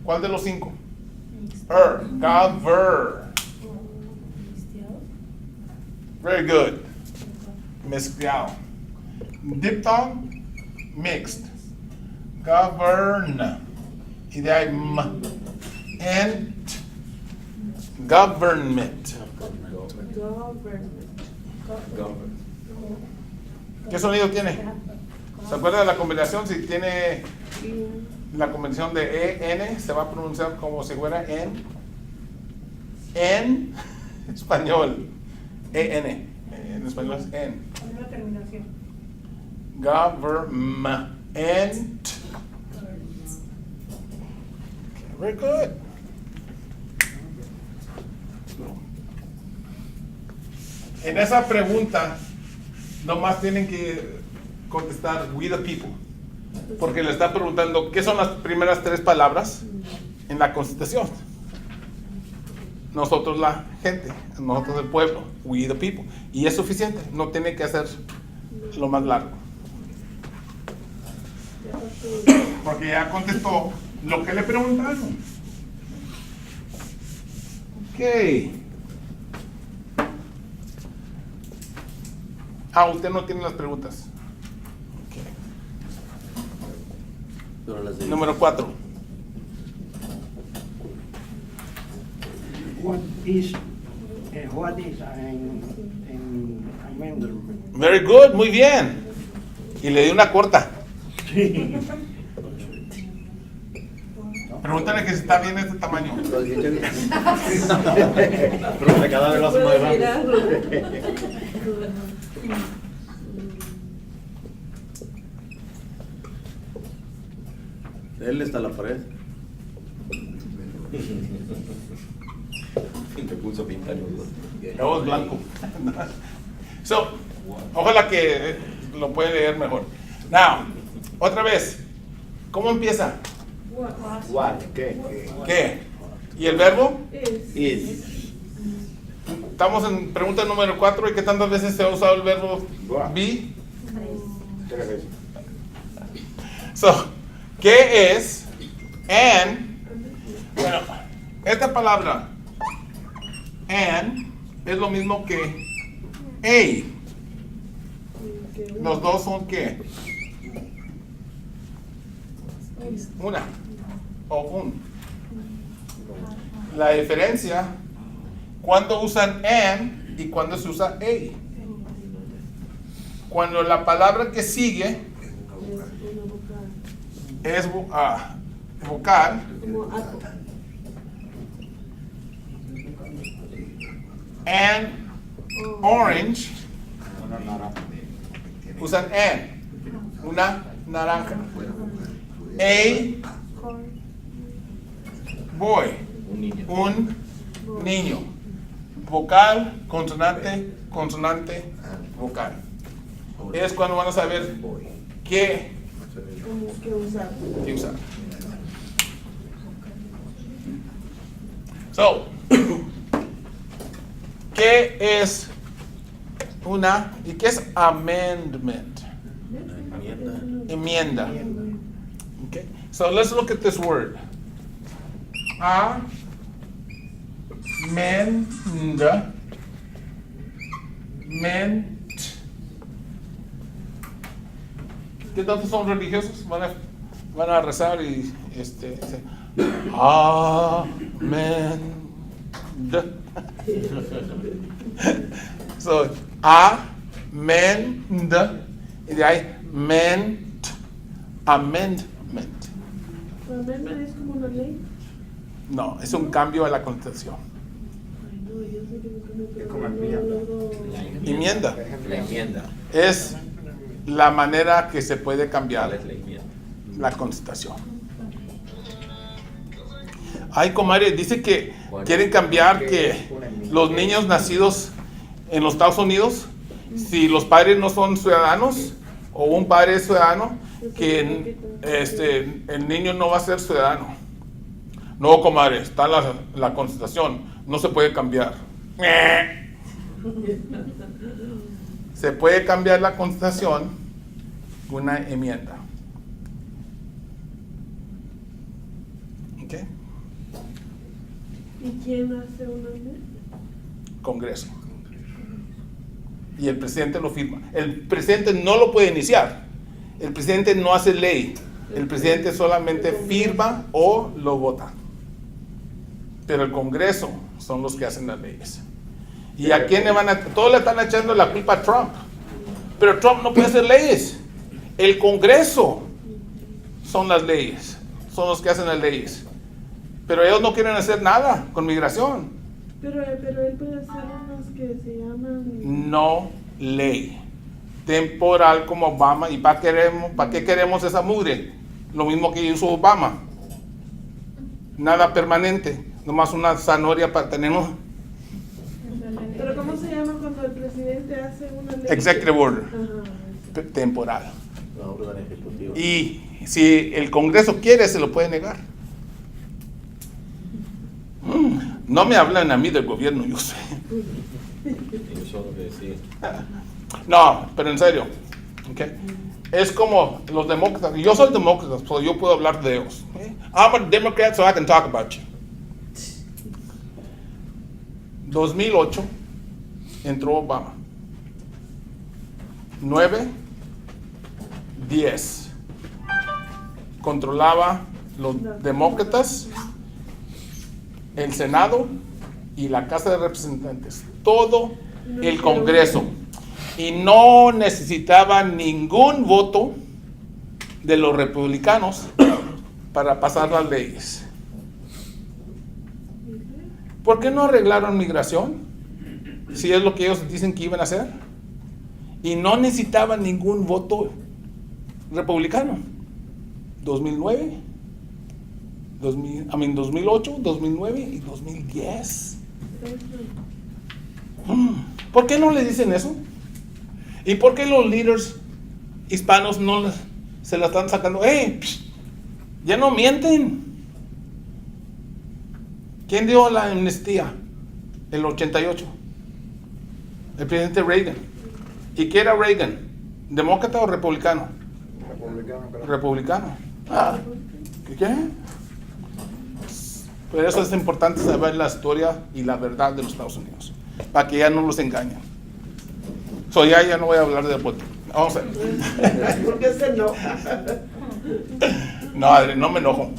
Speaker 1: ¿Cuál de los 5? Gaver. Very good. Mezclado. Diphthong, mixed. Govern. Y de ahí m. And government. ¿Qué sonido tiene? ¿Se acuerdan de la combinación? Si tiene la combinación de E-N, se va a pronunciar como si fuera en español. E-N. En español es en.
Speaker 6: Una terminación.
Speaker 1: Government. Very good. En esa pregunta, nomás tienen que contestar we the people. Porque le está preguntando qué son las primeras 3 palabras en la Constitución. Nosotros la gente, nosotros el pueblo, we the people. Y es suficiente, no tiene que hacer lo más largo. Porque ya contestó lo que le preguntaron. Ok. Usted no tiene las preguntas. Número 4.
Speaker 4: What is an amendment?
Speaker 1: Very good, muy bien. Y le di una corta.
Speaker 4: Sí.
Speaker 1: Pregúntale que si está bien este tamaño.
Speaker 2: Lo dije bien.
Speaker 7: Pero cada vez lo hace más
Speaker 3: Puedes
Speaker 7: grande.
Speaker 3: mirarlo.
Speaker 7: Él está en la pared.
Speaker 5: Te puso a pintar los dos.
Speaker 1: Luego es blanco. So, ojalá que lo pueda leer mejor. Now, otra vez. ¿Cómo empieza?
Speaker 2: What? ¿Qué?
Speaker 1: ¿Qué? ¿Y el verbo?
Speaker 3: Es.
Speaker 2: Is.
Speaker 1: Estamos en pregunta número 4. ¿Y qué tantas veces se ha usado el verbo be?
Speaker 2: 3 veces.
Speaker 1: So, ¿qué es? And. Bueno, esta palabra and es lo mismo que a. Los dos son ¿qué? Una o un. La diferencia cuando usan and y cuando se usa a. Cuando la palabra que sigue es vocal,
Speaker 3: Como ato.
Speaker 1: and orange usan and, una naranja. A boy,
Speaker 5: Un niño.
Speaker 1: un niño. Vocal, consonante, consonante, vocal. Es cuando van a saber qué
Speaker 3: Como que usar.
Speaker 1: usar. So, ¿qué es una y qué es amendment? Enmienda. Okay. So let's look at this word. Amenda. Ment. ¿Qué tantos son religiosos? Van a rezar y amenda. So, amenda. Y de ahí, amendment.
Speaker 3: Amendment es como una ley.
Speaker 1: No, es un cambio a la constitución.
Speaker 3: Ay, no, yo sé que no,
Speaker 2: Es como
Speaker 3: no
Speaker 2: enmienda.
Speaker 3: logro.
Speaker 1: Enmienda
Speaker 5: La enmienda.
Speaker 1: es la manera que se puede
Speaker 5: ¿Cuál
Speaker 1: cambiar
Speaker 5: es la enmienda?
Speaker 1: la constitución. Ay, comadre, dice que quieren cambiar que los niños nacidos en los Estados Unidos, si los padres no son ciudadanos o un padre es ciudadano, que el niño no va a ser ciudadano. No, comadre, está la constitución, no se puede cambiar. Se puede cambiar la constitución con una enmienda. ¿Ok?
Speaker 3: ¿Y quién hace una ley?
Speaker 1: Congreso. Y el presidente lo firma. El presidente no lo puede iniciar. El presidente no hace ley. El presidente solamente firma o lo vota. Pero el Congreso son los que hacen las leyes. ¿Y a quién le van a...? Todos le están echando la culpa a Trump. Pero Trump no puede hacer leyes. El Congreso son las leyes. Son los que hacen las leyes. Pero ellos no quieren hacer nada con migración.
Speaker 3: Pero él puede hacer unas que se llaman.
Speaker 1: No ley. Temporal como Obama. ¿Y para qué queremos esa mugre? Lo mismo que hizo Obama. Nada permanente. Nomás una zanahoria para tenernos.
Speaker 3: Pero ¿cómo se llama cuando el presidente hace una ley?
Speaker 1: Executive order.
Speaker 3: Ajá.
Speaker 1: Temporal.
Speaker 7: La orden ejecutiva.
Speaker 1: Y si el Congreso quiere, se lo puede negar. No me hablan a mí del gobierno, yo sé.
Speaker 5: Ellos son los que deciden.
Speaker 1: No, pero en serio. ¿Okay? Es como los demócratas. Yo soy demócrata, so yo puedo hablar de ellos. ¿Okay? I'm a Democrat, so I can talk about you. 2008 entró Obama. 9, 10. Controlaba los demócratas, el Senado y la Casa de Representantes. Todo el Congreso. Y no necesitaba ningún voto de los republicanos para pasar las leyes. ¿Por qué no arreglaron migración? Si es lo que ellos dicen que iban a hacer. Y no necesitaban ningún voto republicano. 2009, 2008, 2009 y 2010. ¿Por qué no le dicen eso? ¿Y por qué los líderes hispanos no se la están sacando? Ya no mienten. ¿Quién dio la amnistía? El 88. El presidente Reagan. ¿Y qué era Reagan? ¿Demócrata o republicano?
Speaker 2: Republicano, creo.
Speaker 1: Republicano. ¿Qué? Por eso es importante saber la historia y la verdad de los Estados Unidos, para que ya no los engañen. Ya no voy a hablar de política. Vamos a ver.
Speaker 3: ¿Por qué se enoja?
Speaker 1: No, Adri, no me enojo.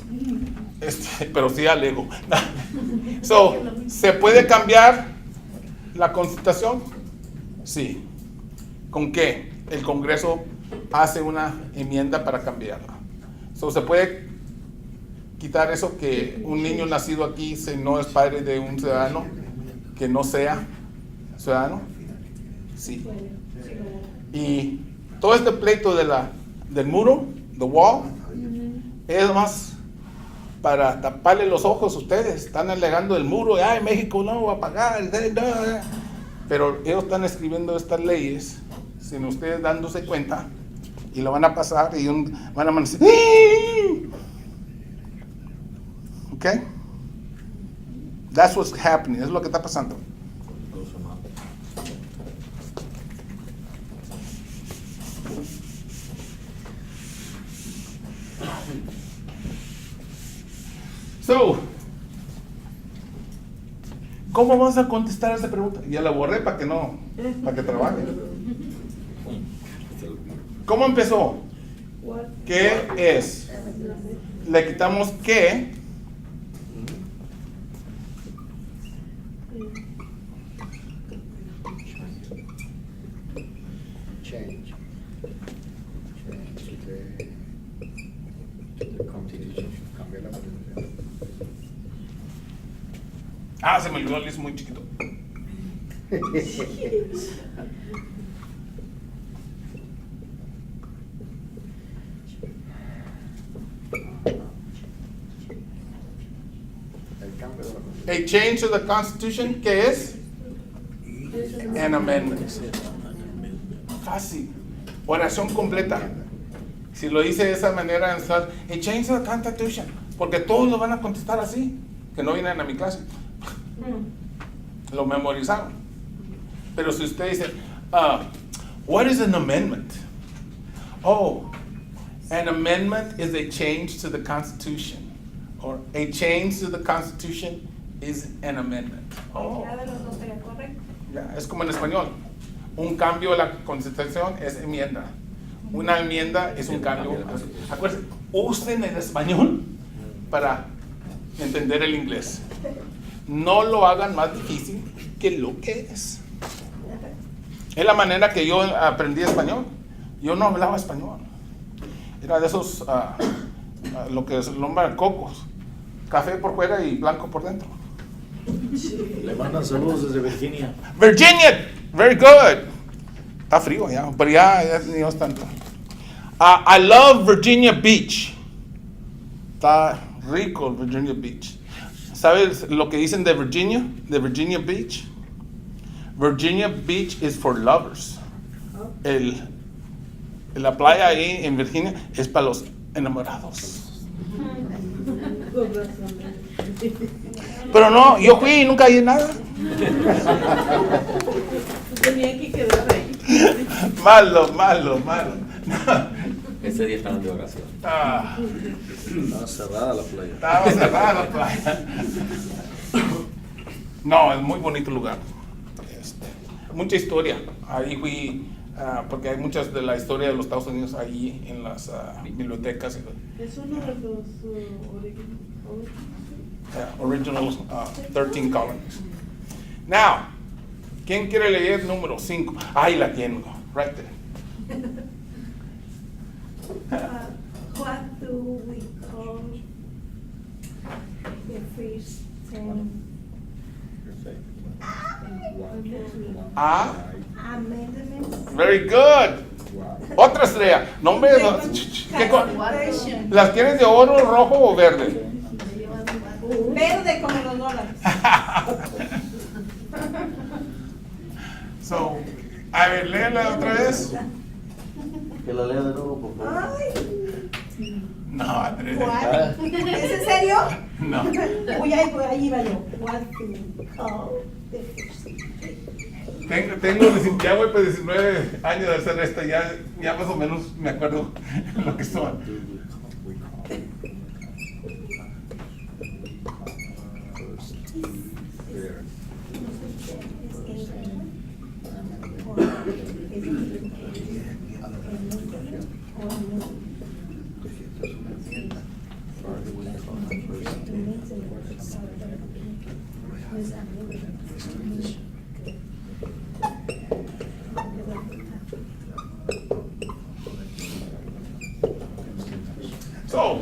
Speaker 1: Pero sí alego. ¿Se puede cambiar la Constitución? Sí. ¿Con qué? El Congreso hace una enmienda para cambiarla. ¿Se puede quitar eso que un niño nacido aquí no es padre de un ciudadano que no sea ciudadano? Sí. Y todo este pleito del muro, the wall, es más para taparle los ojos a ustedes. Están alegando el muro, México no va a pagar, pero ellos están escribiendo estas leyes sin ustedes dándose cuenta, y lo van a pasar y van a amanecer. ¿Ok? That's what's happening. Es lo que está pasando. ¿Cómo vamos a contestar a esa pregunta? Ya la borré para que trabaje. ¿Cómo empezó? ¿Qué es? Le quitamos qué.
Speaker 2: Change. The Constitution. Cambiar la Constitución.
Speaker 1: Se me olvidó, es muy chiquito.
Speaker 2: El cambio de la Constitución.
Speaker 1: A change to the Constitution, ¿qué es? An amendment. Fácil. Oración completa. Si lo dice de esa manera, a change to the Constitution, porque todos lo van a contestar así, que no vienen a mi clase. Lo memorizaron. Pero si usted dice, what is an amendment? An amendment is a change to the Constitution. Or a change to the Constitution is an amendment.
Speaker 6: Cualquiera de los dos sería correcto.
Speaker 1: Ya, es como en español. Un cambio a la Constitución es enmienda. Una enmienda es un cambio. Acuérdense, usen el español para entender el inglés. No lo hagan más difícil que lo que es. Es la manera que yo aprendí español. Yo no hablaba español. Era de esos, lo que se nombran cocos. Café por fuera y blanco por dentro.
Speaker 7: Le mandan saludos desde Virginia.
Speaker 1: Virginia, very good. Está frío ya, pero ya no es tanto. I love Virginia Beach. Está rico Virginia Beach. ¿Sabes lo que dicen de Virginia? De Virginia Beach. Virginia Beach is for lovers. La playa ahí en Virginia es para los enamorados. Pero no, yo fui y nunca hay nada.
Speaker 3: Tenía que quedar ahí.
Speaker 1: Malo.
Speaker 5: Ese día estaban de oración.
Speaker 7: Estaba cerrada la playa.
Speaker 1: Estaba cerrada la playa. No, es muy bonito lugar. Mucha historia. Ahí fui, porque hay muchas de la historia de los Estados Unidos ahí en las bibliotecas.
Speaker 3: Es uno de los
Speaker 1: Original 13 colonies. Now, ¿quién quiere leer número 5? Ahí la tengo, right there.
Speaker 6: What do we call Amendments.
Speaker 1: Very good. Otra estrella. No me... ¿Qué
Speaker 6: Clarification.
Speaker 1: ¿Las quieres de oro, rojo o verde?
Speaker 6: Verde como los dólares.
Speaker 1: So, a ver, léela otra vez.
Speaker 2: Que la lea de nuevo, por favor.
Speaker 6: Ay,
Speaker 1: No, Andrés.
Speaker 6: what? ¿Es en serio?
Speaker 1: No.
Speaker 6: Uy, ahí iba yo. What to call deficiency.
Speaker 1: Ya voy por 19 años de hacer esto, ya más o menos me acuerdo lo que son. So,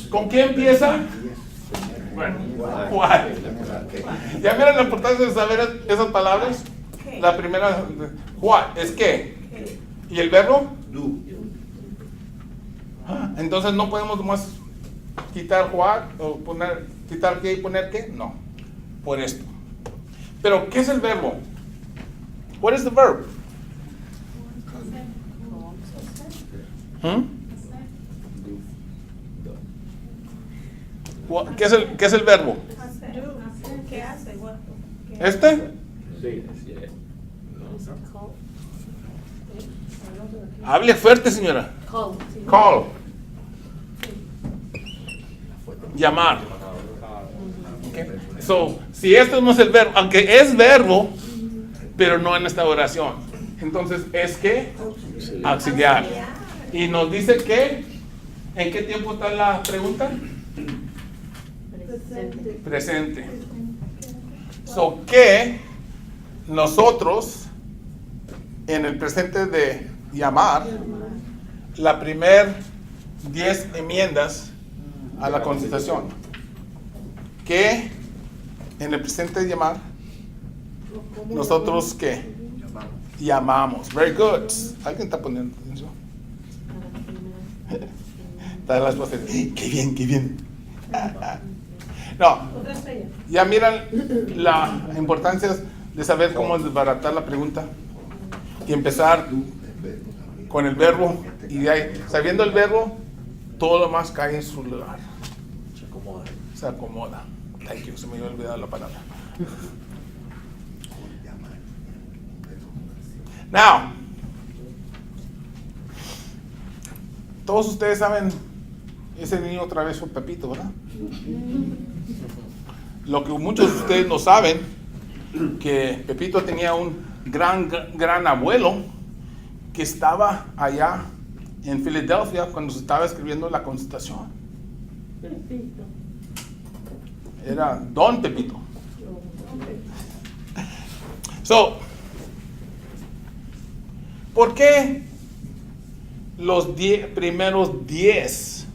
Speaker 1: ¿con qué empieza? Bueno, ¿cuál? ¿Ya miran la importancia de saber esas palabras? La primera, what, es qué. ¿Y el verbo? Entonces no podemos más quitar what o poner, quitar qué y poner qué. No, por esto. Pero, ¿qué es el verbo? What is the verb? ¿Qué es el verbo?
Speaker 6: ¿Qué hace? What?
Speaker 1: ¿Este?
Speaker 5: Sí.
Speaker 1: Hable fuerte, señora.
Speaker 3: Call.
Speaker 1: Call. Llamar. Okay. So, si esto no es el verbo, aunque es verbo, pero no en esta oración. Entonces, ¿es qué? Auxiliar. Y nos dice que, ¿en qué tiempo está la pregunta? Presente. So, que nosotros, en el presente de llamar, la primer 10 enmiendas a la Constitución, que en el presente de llamar, nosotros ¿qué? Llamamos. Very good. ¿Alguien está poniendo atención? Está las voces. ¡Qué bien, qué bien! No,
Speaker 6: Otra estrella.
Speaker 1: ya miran la importancia de saber cómo desbaratar la pregunta y empezar con el verbo, y de ahí, sabiendo el verbo, todo lo más cae en su lugar. Se acomoda. Thank you, se me había olvidado la palabra. Now, todos ustedes saben ese niño travieso Pepito, ¿verdad? Lo que muchos de ustedes no saben, que Pepito tenía un gran abuelo que estaba allá en Filadelfia cuando se estaba escribiendo la Constitución.
Speaker 3: Pepito.
Speaker 1: Era Don Pepito. So, ¿por qué los primeros 10?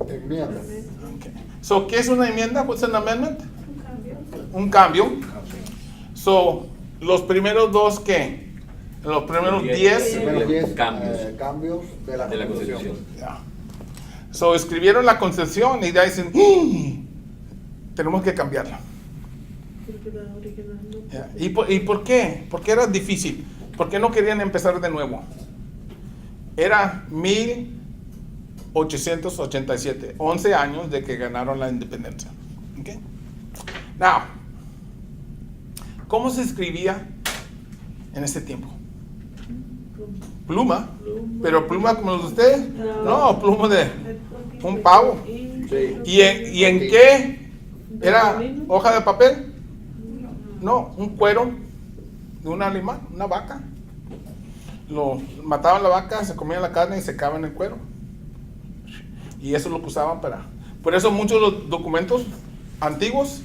Speaker 2: Enmienda.
Speaker 1: Okay. So, ¿qué es una enmienda? What's an amendment? Un cambio. So, los primeros dos, ¿qué? Los primeros 10.
Speaker 2: Primero 10
Speaker 5: Cambios.
Speaker 2: cambios de la
Speaker 5: De la
Speaker 2: Constitución.
Speaker 5: Constitución.
Speaker 1: Yeah. So, escribieron la Constitución y ya dicen, tenemos que cambiarla.
Speaker 3: Porque la original no.
Speaker 1: Yeah. ¿Y por qué? ¿Por qué era difícil? ¿Por qué no querían empezar de nuevo? Era 1887, 11 años de que ganaron la independencia. Okay. Now, ¿cómo se escribía en ese tiempo? Pluma, pero pluma como los de ustedes. No, pluma de un pavo.
Speaker 2: Sí.
Speaker 1: ¿Y en qué? ¿Era hoja de papel? No, un cuero de un animal, una vaca. Lo mataban la vaca, se comían la carne y secaban el cuero. Y eso es lo que usaban para. Por eso muchos de los documentos antiguos,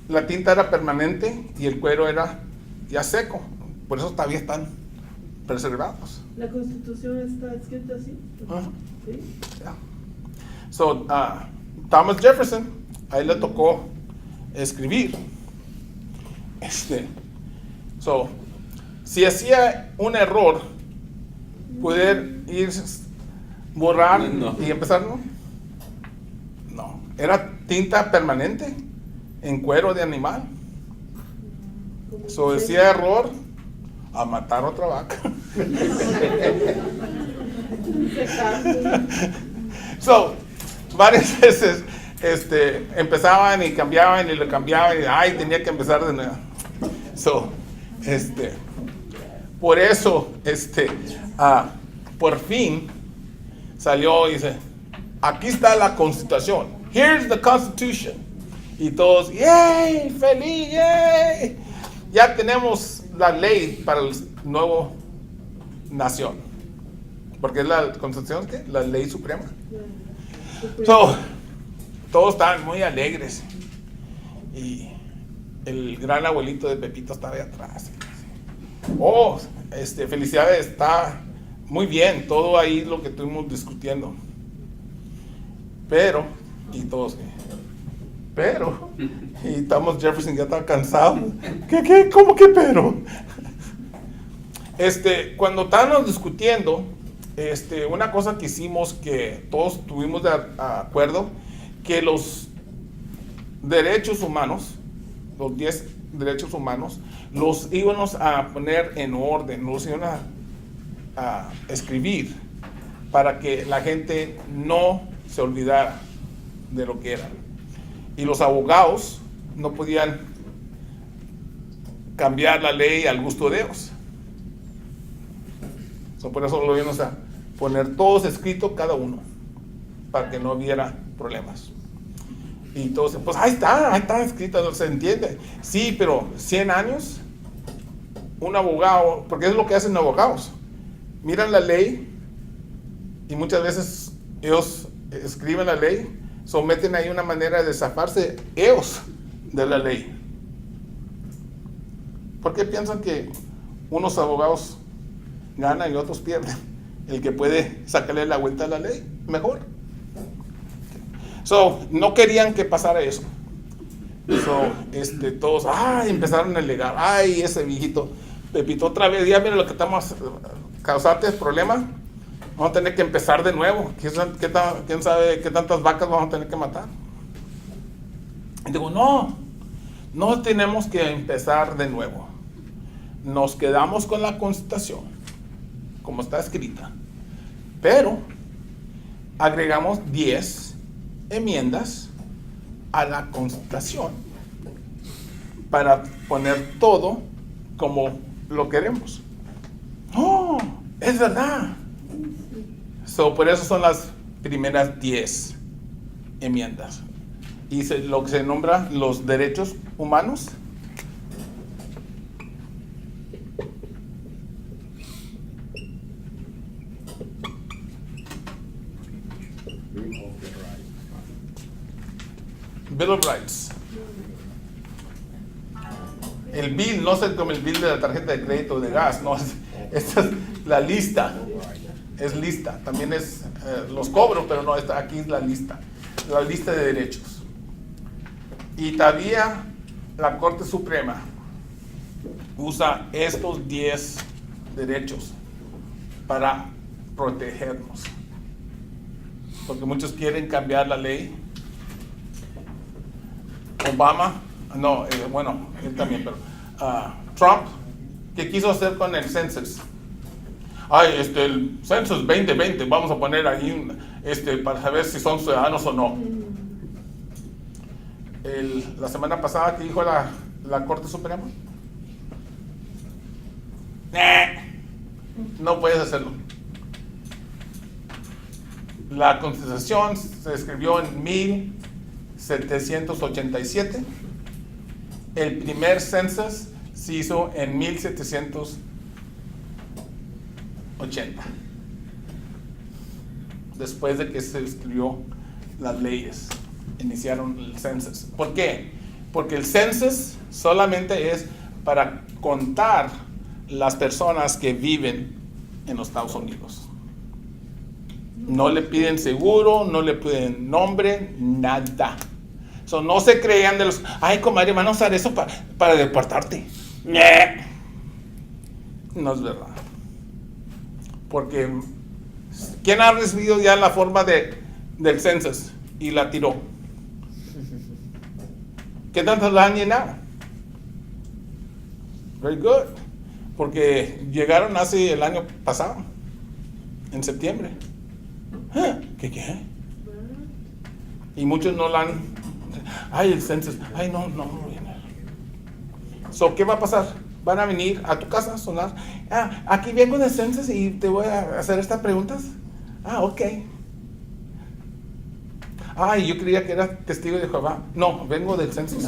Speaker 1: la tinta era permanente y el cuero era ya seco. Por eso todavía están preservados.
Speaker 3: La Constitución está escrita así.
Speaker 1: Ajá.
Speaker 3: ¿Sí?
Speaker 1: Yeah. So, Thomas Jefferson, ahí le tocó escribir. Si hacía un error, poder ir borrar
Speaker 5: No.
Speaker 1: y empezar, ¿no? No, era tinta permanente en cuero de animal. Decía error, a matar otra vaca. Varias veces empezaban y cambiaban y le cambiaban y tenía que empezar de nuevo. Por eso, por fin salió y dice, aquí está la Constitución. Here's the Constitution. Y todos, ¡yay! ¡Feliz! ¡Yay! Ya tenemos la ley para la nueva nación. Porque es la Constitución, ¿qué? La ley suprema. Todos estaban muy alegres. Y el gran abuelito de Pepito estaba ahí atrás. Felicidades, está muy bien, todo ahí lo que estuvimos discutiendo. Y Thomas Jefferson ya estaba cansado. ¿Qué? ¿Cómo que pero? Cuando estábamos discutiendo, una cosa que hicimos que todos tuvimos de acuerdo, que los derechos humanos, los 10 derechos humanos, los íbamos a poner en orden, los iban a escribir para que la gente no se olvidara de lo que eran. Y los abogados no podían cambiar la ley al gusto de ellos. Por eso lo íbamos a poner todos escritos cada uno, para que no hubiera problemas. Y entonces, pues ahí está escrito, se entiende. Sí, pero 100 años, un abogado, porque es lo que hacen los abogados, miran la ley y muchas veces ellos escriben la ley, someten ahí una manera de zafarse ellos de la ley. ¿Por qué piensan que unos abogados ganan y otros pierden? El que puede sacarle la vuelta a la ley, mejor. No querían que pasara eso. Todos, empezaron a alegar, ese viejito Pepito, otra vez, ya mira lo que estamos causando problemas, vamos a tener que empezar de nuevo. ¿Quién sabe qué tantas vacas vamos a tener que matar? Y digo, no tenemos que empezar de nuevo. Nos quedamos con la Constitución, como está escrita, pero agregamos 10 enmiendas a la Constitución para poner todo como lo queremos. Es verdad. Por eso son las primeras 10 enmiendas. Y lo que se nombra los derechos humanos. Bill of Rights. El bill, no es como el bill de la tarjeta de crédito o de gas, no, esta es la lista. Es lista, también es los cobros, pero no, aquí es la lista de derechos. Y todavía la Corte Suprema usa estos 10 derechos para protegernos. Porque muchos quieren cambiar la ley. Obama, él también, pero Trump, ¿qué quiso hacer con el census? El census 2020, vamos a poner ahí para saber si son ciudadanos o no. La semana pasada, ¿qué dijo la Corte Suprema? No puedes hacerlo. La Constitución se escribió en 1787. El primer census se hizo en 1780. Después de que se escribió las leyes, iniciaron el census. ¿Por qué? Porque el census solamente es para contar las personas que viven en los Estados Unidos. No le piden seguro, no le piden nombre, nada. So, no se crean de los, ay, comadre, van a usar eso para deportarte. No es verdad. Porque, ¿quién ha recibido ya la forma del census y la tiró? ¿Qué tantos la han llenado? Very good. Porque llegaron hace el año pasado, en septiembre. ¿Qué? Y muchos no la han, ay, el census, ay, no voy a llenar. So, ¿qué va a pasar? Van a venir a tu casa a sonar, aquí vengo del census y te voy a hacer estas preguntas. Ok. Ay, yo creía que era testigo de Jehová. No, vengo del census.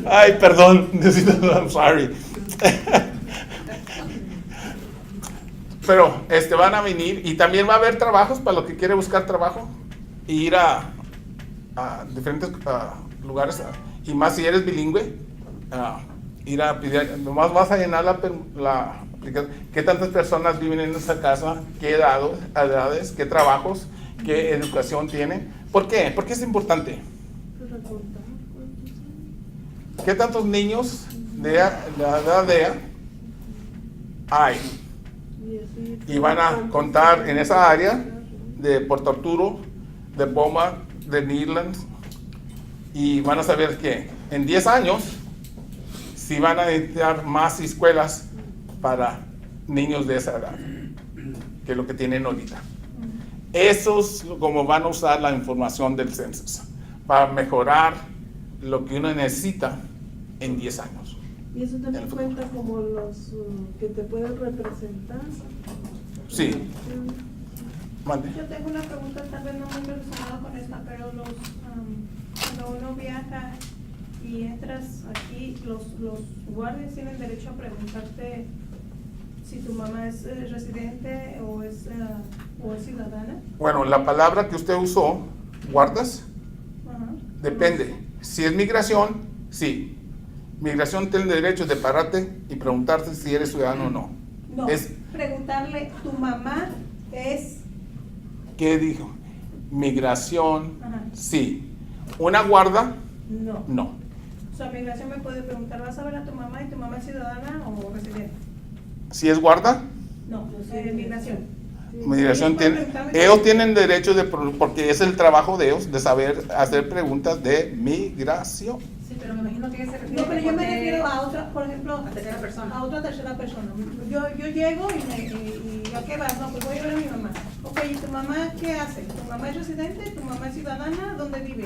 Speaker 1: Ay, perdón, I'm sorry. Pero van a venir y también va a haber trabajos para los que quiere buscar trabajo e ir a diferentes lugares, y más si eres bilingüe, ir a pedir, nomás vas a llenar la aplicación. ¿Qué tantas personas viven en esa casa? ¿Qué edades? ¿Qué trabajos? ¿Qué educación tienen? ¿Por qué? ¿Por qué es importante? ¿Qué tantos niños de la edad de hay? Y van a contar en esa área de Puerto Arturo, de Beaumont, de Midlands, y van a saber que en 10 años sí van a necesitar más escuelas para niños de esa edad que lo que tienen ahorita. Eso es como van a usar la información del census para mejorar lo que uno necesita en 10 años.
Speaker 3: ¿Y eso también cuenta como los que te pueden representar?
Speaker 1: Sí. Mande.
Speaker 6: Yo tengo una pregunta, tal vez no muy relacionada con esta, pero cuando uno viaja y entras aquí, los guardias tienen derecho a preguntarte si tu mamá es residente o es ciudadana.
Speaker 1: Bueno, la palabra que usted usó, guardas, depende. Si es migración, sí. Migración tiene derecho de pararte y preguntarte si eres ciudadano o no.
Speaker 6: No, preguntarle, ¿tu mamá es?
Speaker 1: ¿Qué dijo? Migración, sí. ¿Una guarda? No.
Speaker 6: O sea, migración me puede preguntar, ¿vas a ver a tu mamá y tu mamá es ciudadana o residente?
Speaker 1: ¿Si es guarda?
Speaker 6: No, migración.
Speaker 1: Migración ellos tienen derecho porque es el trabajo de ellos de saber hacer preguntas de migración.
Speaker 8: Sí, pero me imagino que se refiere.
Speaker 6: No, pero yo me refiero a otra, por ejemplo,
Speaker 8: a tercera persona.
Speaker 6: A otra tercera persona. Yo llego y ¿a qué vas? No, pues voy a ver a mi mamá. Ok, ¿y tu mamá qué hace? ¿Tu mamá es residente? ¿Tu mamá es ciudadana? ¿Dónde vive?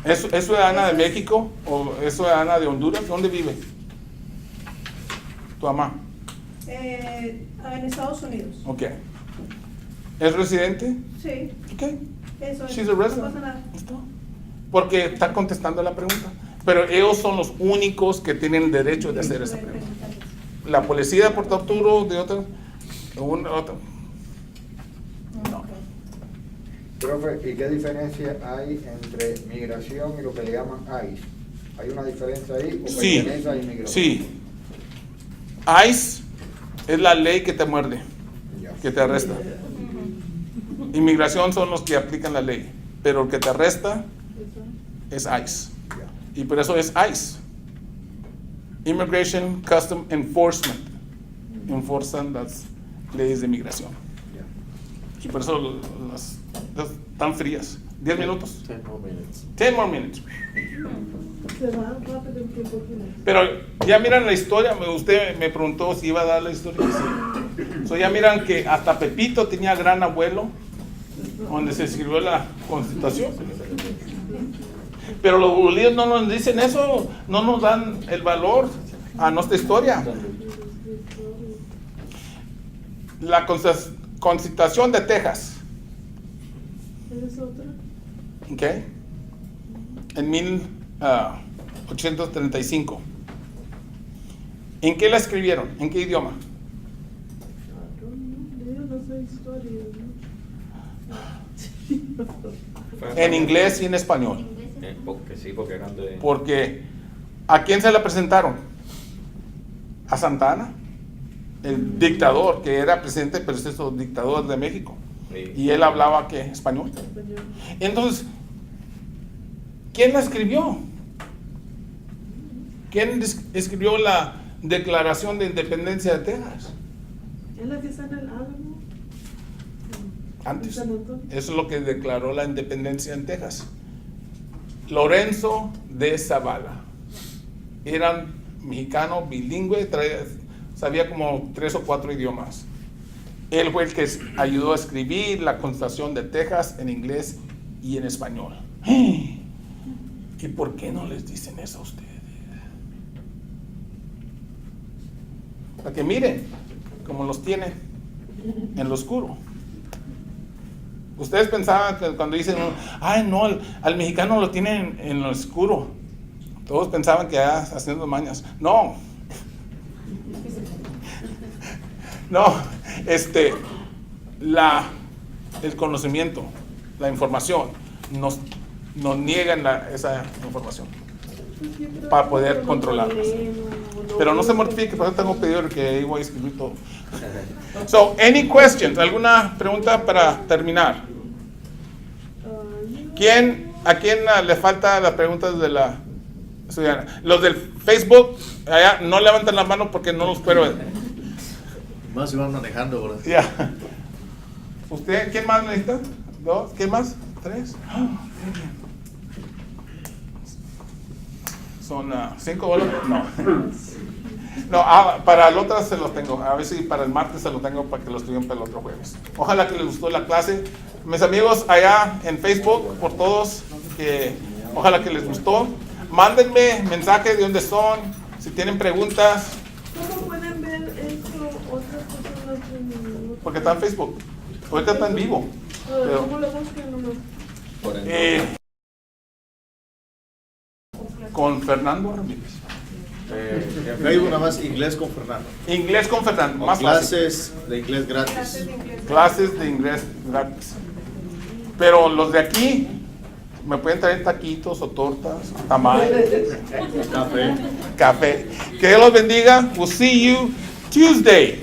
Speaker 1: ¿Es ciudadana de México o es ciudadana de Honduras? ¿Dónde vive tu mamá?
Speaker 6: En Estados Unidos.
Speaker 1: Ok. ¿Es residente?
Speaker 6: Sí.
Speaker 1: Ok.
Speaker 6: Eso es.
Speaker 1: She's a resident.
Speaker 6: No pasa nada.
Speaker 1: Porque está contestando la pregunta. Pero ellos son los únicos que tienen derecho de hacer esa pregunta. La policía de Puerto Arturo, de otra. No.
Speaker 2: Profe, ¿y qué diferencia hay entre migración y lo que le llaman ICE? ¿Hay una diferencia ahí o pertenece a inmigración?
Speaker 1: Sí. ICE es la ley que te muerde, que te arresta. Inmigración son los que aplican la ley, pero el que te arresta es ICE. Y por eso es ICE. Immigration Custom Enforcement. Enforzan las leyes de inmigración. Y por eso las están frías. 10 minutos.
Speaker 5: 10 more minutes.
Speaker 1: 10 more minutes.
Speaker 3: Se va rápido el tiempo.
Speaker 1: Pero ya miran la historia. Usted me preguntó si iba a dar la historia. Sí. So ya miran que hasta Pepito tenía gran abuelo donde se escribió la Constitución. Pero los bolívares no nos dicen eso, no nos dan el valor a nuestra historia. La Constitución de Texas.
Speaker 3: ¿Es otra?
Speaker 1: ¿Ok? En 1835. ¿En qué la escribieron? ¿En qué idioma?
Speaker 3: Yo no sé historia, ¿no?
Speaker 1: En inglés y en español.
Speaker 5: Porque sí, porque eran de...
Speaker 1: Porque ¿a quién se la presentaron? a Santa Ana, el dictador que era presidente, pero es eso, dictador de México.
Speaker 5: Sí.
Speaker 1: Y él hablaba ¿qué? Español. Entonces, ¿quién la escribió? ¿Quién escribió la Declaración de Independencia de Texas?
Speaker 3: ¿Es la que está en el Álamo?
Speaker 1: Antes.
Speaker 3: San Antonio.
Speaker 1: Eso es lo que declaró la independencia en Texas. Lorenzo de Zavala. Eran mexicano, bilingüe, sabía como 3 o 4 idiomas. Él fue el que ayudó a escribir la Constitución de Texas en inglés y en español. ¿Y por qué no les dicen eso a ustedes? Para que miren cómo los tiene en lo oscuro. Ustedes pensaban que cuando dicen, ay no, al mexicano lo tienen en lo oscuro. Todos pensaban que haciendo mañas. No. No, el conocimiento, la información, nos niegan esa información para poder controlarnos. Pero no se mortifique, por eso tengo pedido que ahí voy a escribir todo. So, any questions? ¿Alguna pregunta para terminar? ¿A quién le falta las preguntas de la ciudadana? Los del Facebook, allá no levantan la mano porque no los puedo ver.
Speaker 7: Más si van manejando, ¿verdad?
Speaker 1: Ya. ¿Usted? ¿Quién más necesita? ¿2? ¿Quién más? ¿3? ¿Son $5? No. No, para el otro se los tengo. A ver si para el martes se los tengo para que los estudien para el otro jueves. Ojalá que les gustó la clase. Mis amigos allá en Facebook, por todos, que ojalá que les gustó. Mándenme mensajes de dónde son, si tienen preguntas.
Speaker 3: ¿Cómo pueden ver esto otras personas?
Speaker 1: Porque está en Facebook. Ahorita está en vivo. Pero,
Speaker 3: ¿Cómo lo buscan nomás?
Speaker 5: Por el
Speaker 1: con Fernando Ramírez.
Speaker 7: En Facebook nada más inglés con Fernando.
Speaker 1: Inglés con Fernando,
Speaker 7: Con
Speaker 1: más fácil.
Speaker 7: clases de inglés gratis.
Speaker 6: Clases de inglés.
Speaker 1: Clases de inglés gratis. Pero los de aquí me pueden traer taquitos o tortas, tamales,
Speaker 7: Café.
Speaker 1: café. Que Dios los bendiga. We'll see you Tuesday.